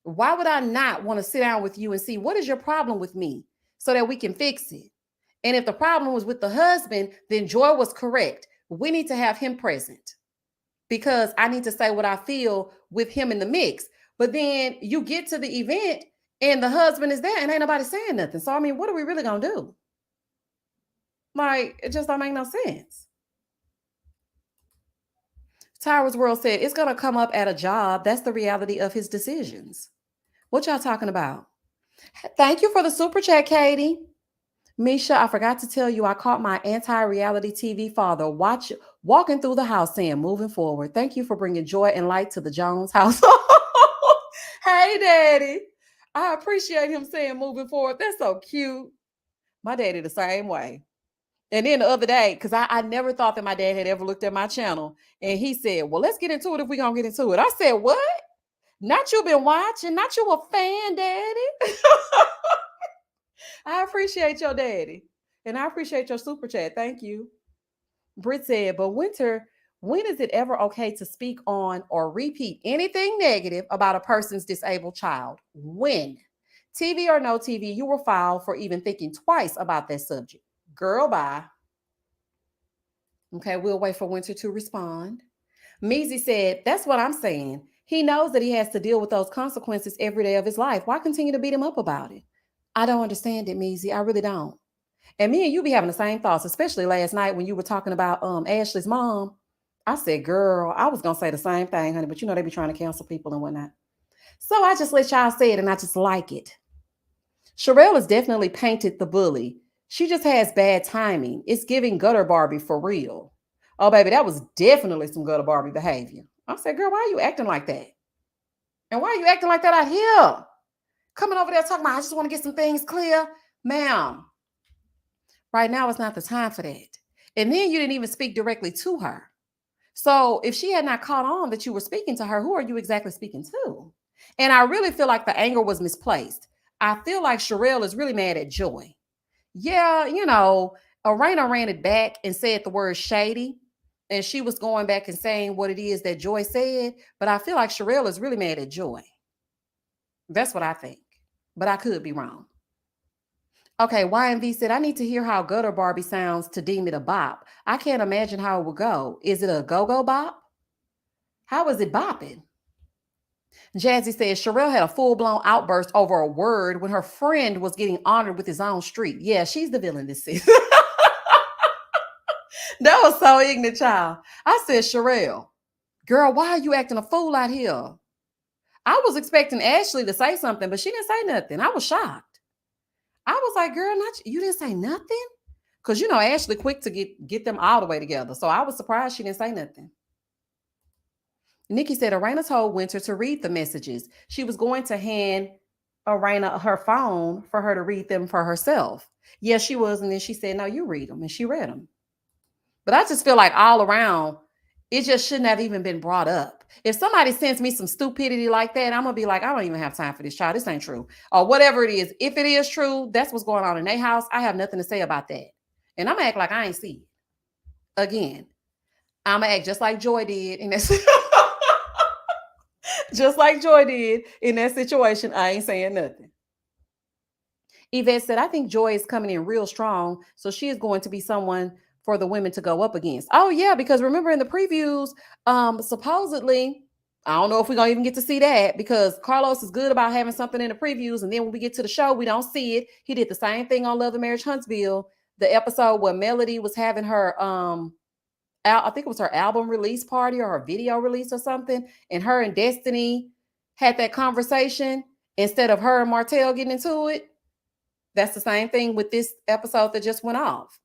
why would I not want to sit down with you and see what is your problem with me so that we can fix it? And if the problem was with the husband, then Joy was correct. We need to have him present because I need to say what I feel with him in the mix. But then you get to the event and the husband is there and ain't nobody saying nothing. So, I mean, what are we really going to do? Like, it just don't make no sense. Towers World said, it's going to come up at a job. That's the reality of his decisions. What y'all talking about? Thank you for the super chat, Katie. Misha, I forgot to tell you, I caught my anti-reality TV father walking through the house saying, moving forward. Thank you for bringing joy and light to the Jones household. Hey, Daddy. I appreciate him saying moving forward. That's so cute. My daddy the same way. And then the other day, because I never thought that my dad had ever looked at my channel, and he said, well, let's get into it if we're going to get into it. I said, what? Not you been watching? Not you a fan, Daddy? I appreciate your daddy. And I appreciate your super chat. Thank you. Britt said, but Winter, when is it ever okay to speak on or repeat anything negative about a person's disabled child? When? TV or no TV, you were filed for even thinking twice about that subject. Girl, bye. Okay, we'll wait for Winter to respond. Measy said, that's what I'm saying. He knows that he has to deal with those consequences every day of his life. Why continue to beat him up about it? I don't understand it, Measy. I really don't. And me and you be having the same thoughts, especially last night when you were talking about Ashley's mom. I said, girl, I was going to say the same thing, honey, but you know, they be trying to cancel people and whatnot. So I just let y'all say it and I just like it. Sherelle has definitely painted the bully. She just has bad timing. It's giving gutter Barbie for real. Oh, baby, that was definitely some gutter Barbie behavior. I said, girl, why are you acting like that? And why are you acting like that out here? Coming over there talking about, I just want to get some things clear. Ma'am, right now is not the time for that. And then you didn't even speak directly to her. So if she had not caught on that you were speaking to her, who are you exactly speaking to? And I really feel like the anger was misplaced. I feel like Sherelle is really mad at Joy. Yeah, you know, Arena ran it back and said the word shady. and she was going back and saying what it is that Joy said, but I feel like Sherelle is really mad at Joy. That's what I think, but I could be wrong. Okay, YMV said, I need to hear how Gutter Barbie sounds to deem it a bop. I can't imagine how it would go. Is it a go-go bop? How is it bopping? Jazzy says, Sherelle had a full-blown outburst over a word when her friend was getting honored with his own street. Yeah, she's the villain this season. That was so ignorant, child. I said, Sherelle, girl, why are you acting a fool out here? I was expecting Ashley to say something, but she didn't say nothing. I was shocked. I was like, girl, you didn't say nothing? Because, you know, Ashley quick to get them all the way together. So I was surprised she didn't say nothing. Nikki said, Arena told Winter to read the messages. She was going to hand Arena her phone for her to read them for herself. Yes, she was. And then she said, no, you read them. And she read them. But I just feel like all around, it just shouldn't have even been brought up. If somebody sends me some stupidity like that, I'm going to be like, I don't even have time for this, child. This ain't true. Or whatever it is. If it is true, that's what's going on in their house. I have nothing to say about that. And I'm going to act like I ain't see it. Again, I'm going to act just like Joy did. And that's just like Joy did in that situation. I ain't saying nothing. Yvette said, I think Joy is coming in real strong. So she is going to be someone for the women to go up against. Oh, yeah, because remember in the previews, supposedly, I don't know if we're going to even get to see that because Carlos is good about having something in the previews. And then when we get to the show, we don't see it. He did the same thing on Love and Marriage Huntsville, the episode where Melody was having her, I think it was her album release party or her video release or something. And her and Destiny had that conversation instead of her and Martell getting into it. That's the same thing with this episode that just went off.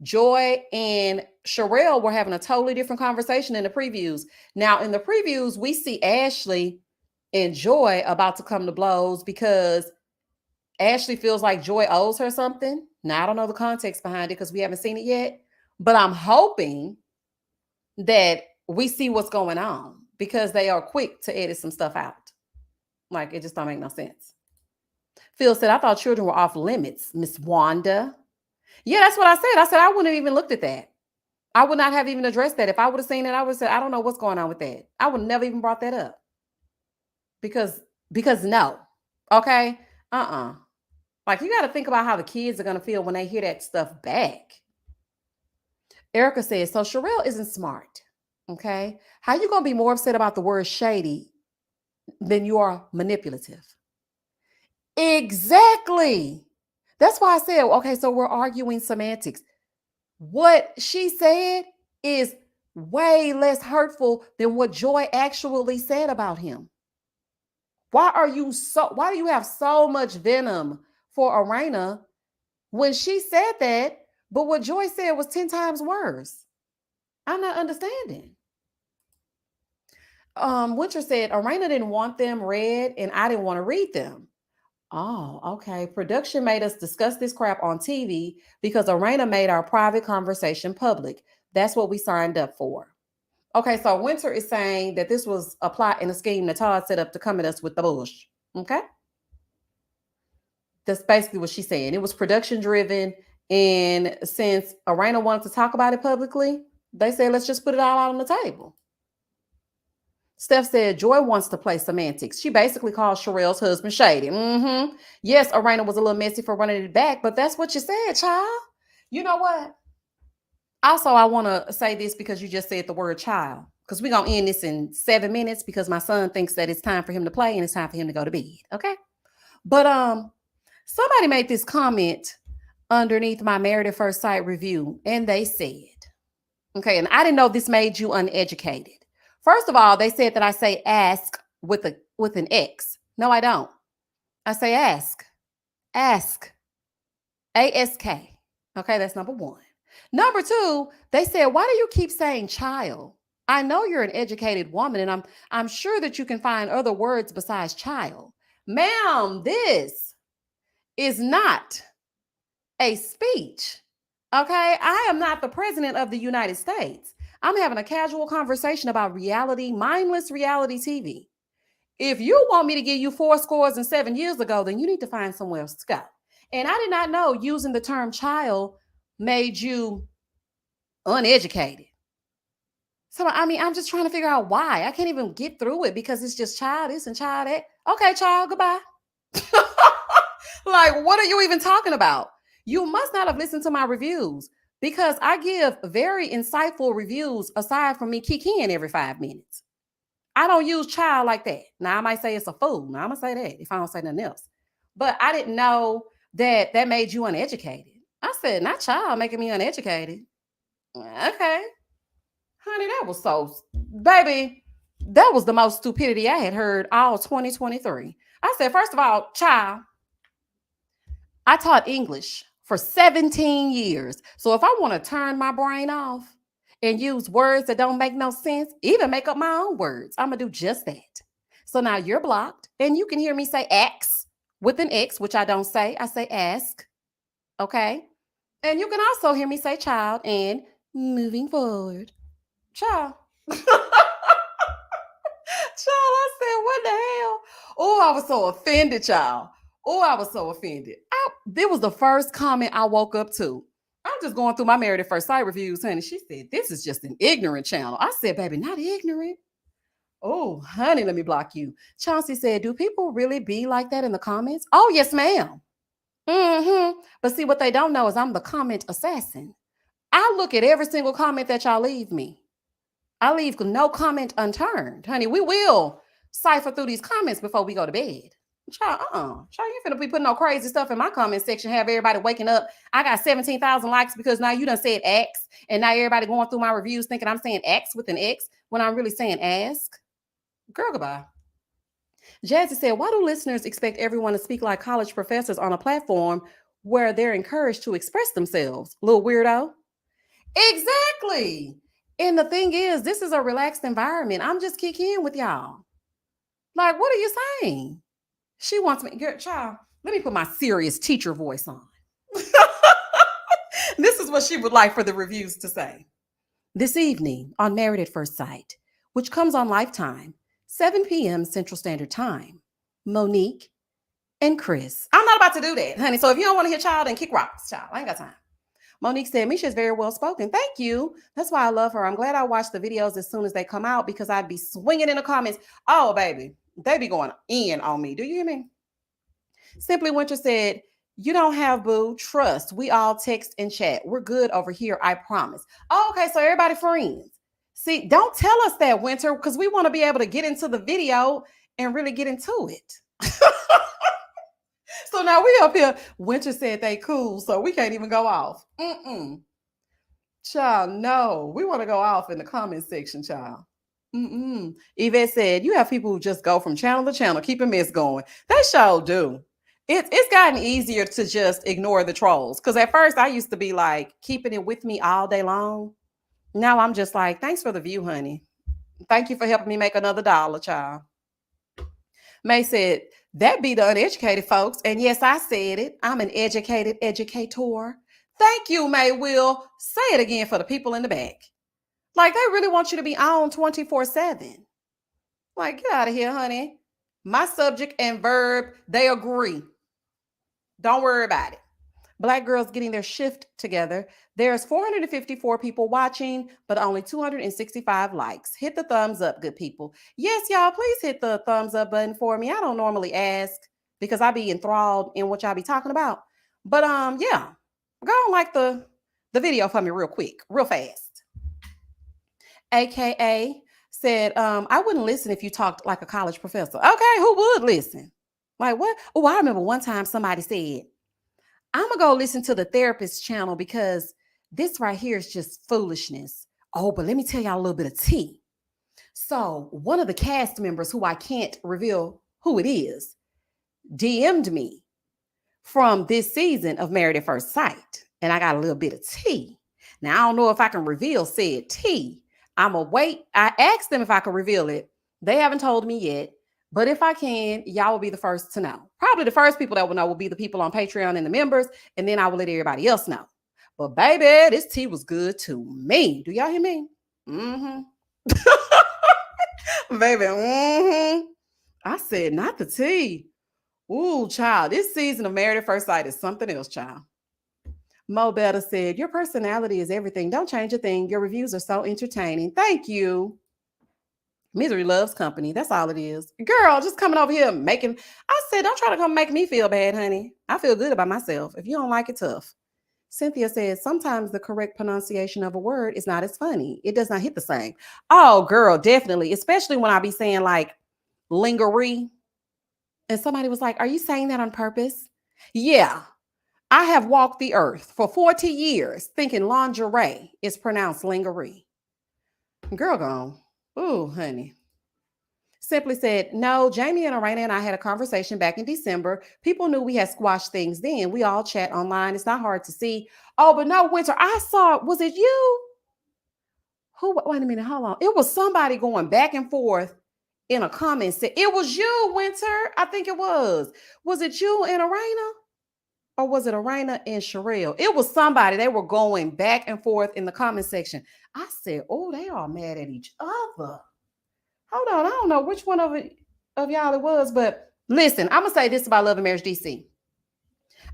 Joy and Sherelle were having a totally different conversation in the previews. Now, in the previews, we see Ashley and Joy about to come to blows because Ashley feels like Joy owes her something. Now, I don't know the context behind it because we haven't seen it yet, but I'm hoping that we see what's going on because they are quick to edit some stuff out. Like, it just don't make no sense. Phil said, I thought children were off limits, Miss Wanda. Yeah, that's what I said. I said, I wouldn't have even looked at that. I would not have even addressed that. If I would have seen it, I would have said, I don't know what's going on with that. I would never even brought that up. Because no. Okay? Like, you got to think about how the kids are going to feel when they hear that stuff back. Erica says, so Sherelle isn't smart. Okay? How you going to be more upset about the word shady than you are manipulative? Exactly. That's why I said, okay, so we're arguing semantics. What she said is way less hurtful than what Joy actually said about him. Why do you have so much venom for Arena when she said that, but what Joy said was 10 times worse? I'm not understanding. Winter said, Arena didn't want them read and I didn't want to read them. Oh, okay. Production made us discuss this crap on TV because Arena made our private conversation public. That's what we signed up for. Okay, so Winter is saying that this was a plot and a scheme that Todd set up to come at us with the bush. Okay? That's basically what she's saying. It was production driven. And since Arena wanted to talk about it publicly, they said, let's just put it all out on the table. Steph said, Joy wants to play semantics. She basically called Sherelle's husband shady. Yes, Arena was a little messy for running it back, but that's what you said, child. You know what? Also, I want to say this because you just said the word child, because we're going to end this in 7 minutes because my son thinks that it's time for him to play and it's time for him to go to bed. Okay. But somebody made this comment underneath my Married at First Sight review, and they said, okay, and I didn't know this made you uneducated. First of all, they said that I say ask with an X. No, I don't. I say ask. Ask. A-S-K. Okay, that's number one. Number two, they said, why do you keep saying child? I know you're an educated woman, and I'm sure that you can find other words besides child. Ma'am, this is not a speech. Okay, I am not the president of the United States. I'm having a casual conversation about reality, mindless reality TV. If you want me to give you 7 years ago, then you need to find somewhere else to go. And I did not know using the term child made you uneducated. So, I mean, I'm just trying to figure out why. I can't even get through it because it's just child this and child that. Okay, child, goodbye. Like, what are you even talking about? You must not have listened to my reviews because I give very insightful reviews aside from me kicking every 5 minutes. I don't use child like that. Now, I might say it's a fool. Now, I'm going to say that if I don't say nothing else. But I didn't know that that made you uneducated. I said, not child making me uneducated. Okay. Honey, that was so, baby, that was the most stupidity I had heard all 2023. I said, first of all, child, I taught English for 17 years. So if I want to turn my brain off and use words that don't make no sense, even make up my own words, I'm going to do just that. So now you're blocked and you can hear me say X with an X, which I don't say. I say ask. Okay. And you can also hear me say child and moving forward. Child. Child, I said, what the hell? Oh, I was so offended, child. Oh, I was so offended. This was the first comment I woke up to. I'm just going through my Married at First Sight reviews, honey. She said, this is just an ignorant channel. I said, baby, not ignorant. Oh, honey, let me block you. Chauncey said, do people really be like that in the comments? Oh, yes, ma'am. Mm-hmm. But see, what they don't know is I'm the comment assassin. I look at every single comment that y'all leave me. I leave no comment unturned. Honey, we will cipher through these comments before we go to bed. Child, Child, you finna be putting no crazy stuff in my comment section, have everybody waking up. I got 17,000 likes because now you done said X, and now everybody going through my reviews thinking I'm saying X with an X when I'm really saying ask. Girl, goodbye. Jazzy said, why do listeners expect everyone to speak like college professors on a platform where they're encouraged to express themselves? Little weirdo. Exactly. And the thing is, this is a relaxed environment. I'm just kicking in with y'all. Like, what are you saying? She wants me, girl, child, let me put my serious teacher voice on. This is what she would like for the reviews to say. This evening on Married at First Sight, which comes on Lifetime, 7 p.m. Central Standard Time, Monique and Chris. I'm not about to do that, honey. So if you don't want to hear child, then kick rocks, child. I ain't got time. Monique said, Misha is very well spoken. Thank you. That's why I love her. I'm glad I watch the videos as soon as they come out because I'd be swinging in the comments. Oh, baby, they be going in on me. Do you hear me? Simply Winter said, you don't have boo. Trust. We all text and chat. We're good over here. I promise. Oh, okay. So everybody friends. See, don't tell us that, Winter, because we want to be able to get into the video and really get into it. So now we up here. Winter said they cool, so we can't even go off. Child, no. We want to go off in the comment section, child. Yvette said, you have people who just go from channel to channel, keep a mess going. They sure do. It's gotten easier to just ignore the trolls. Because at first I used to be like keeping it with me all day long. Now I'm just like, thanks for the view, honey. Thank you for helping me make another $1, child. May said, that be the uneducated folks. And yes, I said it. I'm an educated educator. Thank you, May Will. Say it again for the people in the back. Like, they really want you to be on 24/7. Like, get out of here, honey. My subject and verb, they agree. Don't worry about it. Black girls getting their shift together. There's 454 people watching, but only 265 likes. Hit the thumbs up, good people. Yes, y'all, please hit the thumbs up button for me. I don't normally ask because I be enthralled in what y'all be talking about. But yeah, go on like the video for me real quick, real fast. AKA said, I wouldn't listen if you talked like a college professor. Okay, who would listen? Like what? Oh, I remember one time somebody said, I'm going to go listen to the therapist channel because this right here is just foolishness. Oh, but let me tell y'all a little bit of tea. So one of the cast members who I can't reveal who it is DM'd me from this season of Married at First Sight. And I got a little bit of tea. Now, I don't know if I can reveal said tea. I'm going to wait. I asked them if I could reveal it. They haven't told me yet. But if I can, y'all will be the first to know. Probably the first people that will know will be the people on Patreon and the members. And then I will let everybody else know. But baby, this tea was good to me. Do y'all hear me? Baby, I said, not the tea. Ooh, child, this season of Married at First Sight is something else, child. Mo Better said, your personality is everything. Don't change a thing. Your reviews are so entertaining. Thank you. Misery loves company. That's all it is. Girl, just coming over here making. I said, don't try to come make me feel bad, honey. I feel good about myself. If you don't like it, tough. Cynthia says, sometimes the correct pronunciation of a word is not as funny. It does not hit the same. Oh, girl, definitely. Especially when I be saying like lingerie. And somebody was like, are you saying that on purpose? Yeah. I have walked the earth for 40 years thinking lingerie is pronounced lingerie. Girl gone. Ooh, honey. Simply said, no, Jamie and Arena and I had a conversation back in December. People knew we had squashed things then. We all chat online. It's not hard to see. Oh, but no, Winter, I saw, was it you? Who, wait a minute, hold on. It was somebody going back and forth in a comment. It was you, Winter. I think it was. Was it you and Arena? Or was it Arena and Sherelle? It was somebody. They were going back and forth in the comment section. I said, oh, they are mad at each other. Hold on, I don't know which one of y'all it was, but listen, I'm gonna say this about Love and Marriage DC.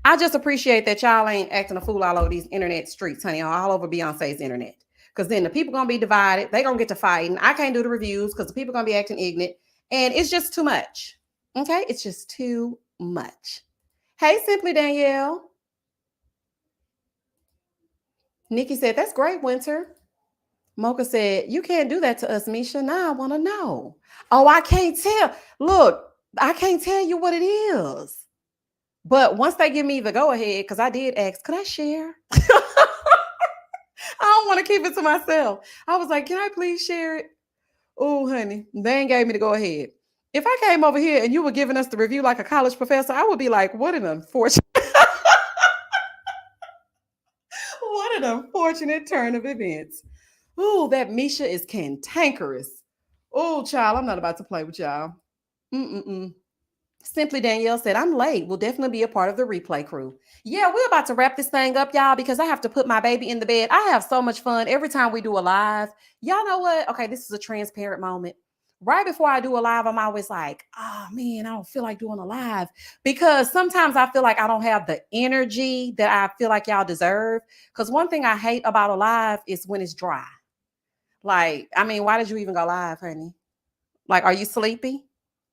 I just appreciate that y'all ain't acting a fool all over these internet streets, honey, all over Beyonce's internet. Because then the people gonna be divided. They gonna get to fighting. I can't do the reviews because the people gonna be acting ignorant, and it's just too much. Okay, it's just too much. Hey, Simply Danielle. Nikki said, that's great, Winter. Mocha said, you can't do that to us, Misha. Now I want to know. Oh, I can't tell. Look, I can't tell you what it is. But once they give me the go ahead, because I did ask, could I share? I don't want to keep it to myself. I was like, can I please share it? Oh, honey, they ain't gave me the go ahead. If I came over here and you were giving us the review like a college professor, I would be like, what an unfortunate, what an unfortunate turn of events. Oh, that Misha is cantankerous. Oh, child, I'm not about to play with y'all. Mm-mm-mm. Simply Danielle said, I'm late. We'll definitely be a part of the replay crew. Yeah, we're about to wrap this thing up, y'all, because I have to put my baby in the bed. I have so much fun every time we do a live. Y'all know what? Okay, this is a transparent moment. Right before I do a live, I'm always like, oh man, I don't feel like doing a live because sometimes I feel like I don't have the energy that I feel like y'all deserve. Because one thing I hate about a live is when it's dry. Like, I mean, why did you even go live, honey? Like, are you sleepy?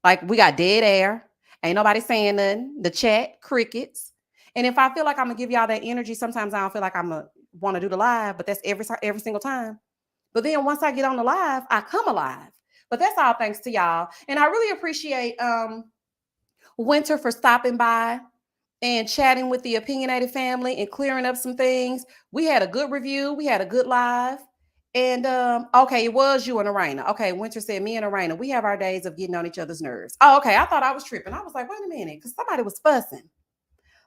Like, we got dead air. Ain't nobody saying nothing. The chat, crickets. And if I feel like I'm gonna give y'all that energy, sometimes I don't feel like I'm gonna want to do the live, but that's every single time. But then once I get on the live, I come alive. But that's all thanks to y'all. And I really appreciate Winter for stopping by and chatting with the opinionated family and clearing up some things. We had a good review. We had a good live. And okay, it was you and Arena. Okay, Winter said me and Arena, we have our days of getting on each other's nerves. Oh, okay. I thought I was tripping. I was like, wait a minute, because somebody was fussing.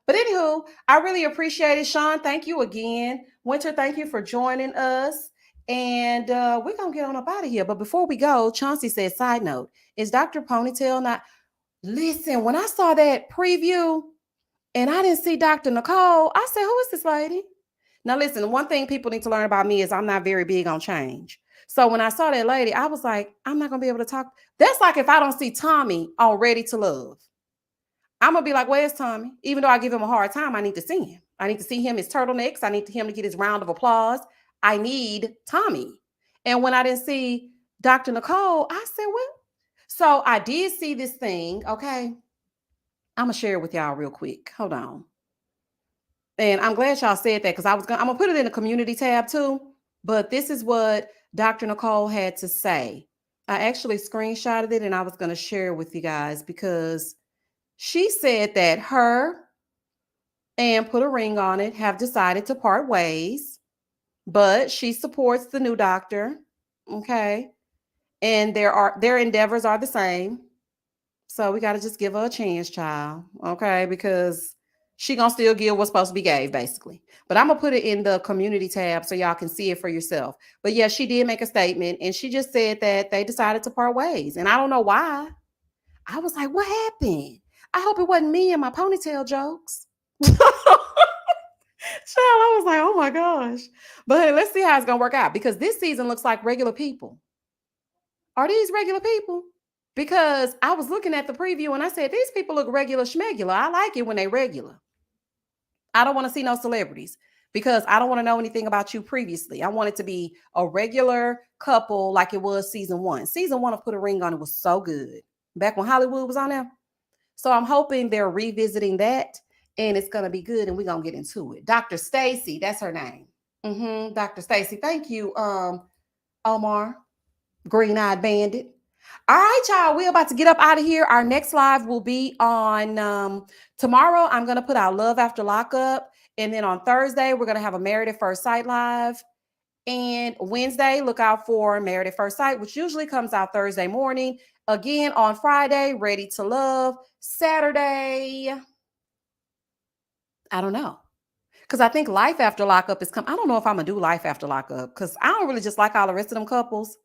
But anywho, I really appreciate it. Sean, thank you again. Winter, thank you for joining us. And we're gonna get on up out of here. But before we go, Chauncey said, side note, is Dr. Ponytail not? Listen, when I saw that preview, and I didn't see Dr. Nicole, I said, who is this lady? Now, listen, one thing people need to learn about me is I'm not very big on change. So when I saw that lady, I was like, I'm not going to be able to talk. That's like if I don't see Tommy on Ready to Love. I'm going to be like, where's Tommy? Even though I give him a hard time, I need to see him. I need to see him, his turtlenecks. I need him to get his round of applause. I need Tommy. And when I didn't see Dr. Nicole, I said, well, so I did see this thing. Okay. I'm going to share it with y'all real quick. Hold on. And I'm glad y'all said that because I'm gonna put it in the community tab too. But this is what Dr. Nicole had to say. I actually screenshotted it and I was going to share it with you guys because she said that her and Put a Ring on It have decided to part ways, but she supports the new doctor. Okay. And their endeavors are the same. So we got to just give her a chance, child. Okay. Because she gonna still give what's supposed to be gave, basically. But I'm gonna put it in the community tab so y'all can see it for yourself. But yeah, she did make a statement and she just said that they decided to part ways. And I don't know why. I was like, what happened? I hope it wasn't me and my ponytail jokes. Child, I was like, oh my gosh. But hey, let's see how it's gonna work out because this season looks like regular people. Are these regular people? Because I was looking at the preview and I said, these people look regular schmegular. I like it when they regular. I don't want to see no celebrities. because I don't want to know anything about you previously. I want it to be a regular couple like it was season 1. Season 1 of Put a Ring on It was so good. Back when Hollywood was on there. So I'm hoping they're revisiting that and it's going to be good and we're going to get into it. Dr. Stacy, that's her name. Dr. Stacy. Thank you, Omar, Green-Eyed Bandit. All right, y'all, we're about to get up out of here. Our next live will be on tomorrow. I'm going to put out Love After Lockup. And then on Thursday, we're going to have a Married at First Sight live. And Wednesday, look out for Married at First Sight, which usually comes out Thursday morning. Again, on Friday, Ready to Love. Saturday, I don't know. Because I think Life After Lockup is coming. I don't know if I'm going to do Life After Lockup because I don't really just like all the rest of them couples.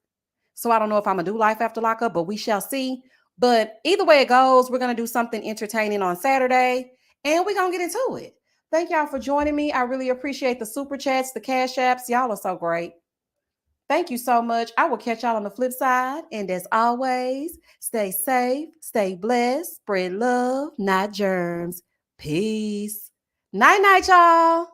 So I don't know if I'm going to do Life After Lockup, but we shall see. But either way it goes, we're going to do something entertaining on Saturday and we're going to get into it. Thank y'all for joining me. I really appreciate the super chats, the cash apps. Y'all are so great. Thank you so much. I will catch y'all on the flip side. And as always, stay safe, stay blessed, spread love, not germs. Peace. Night, night, y'all.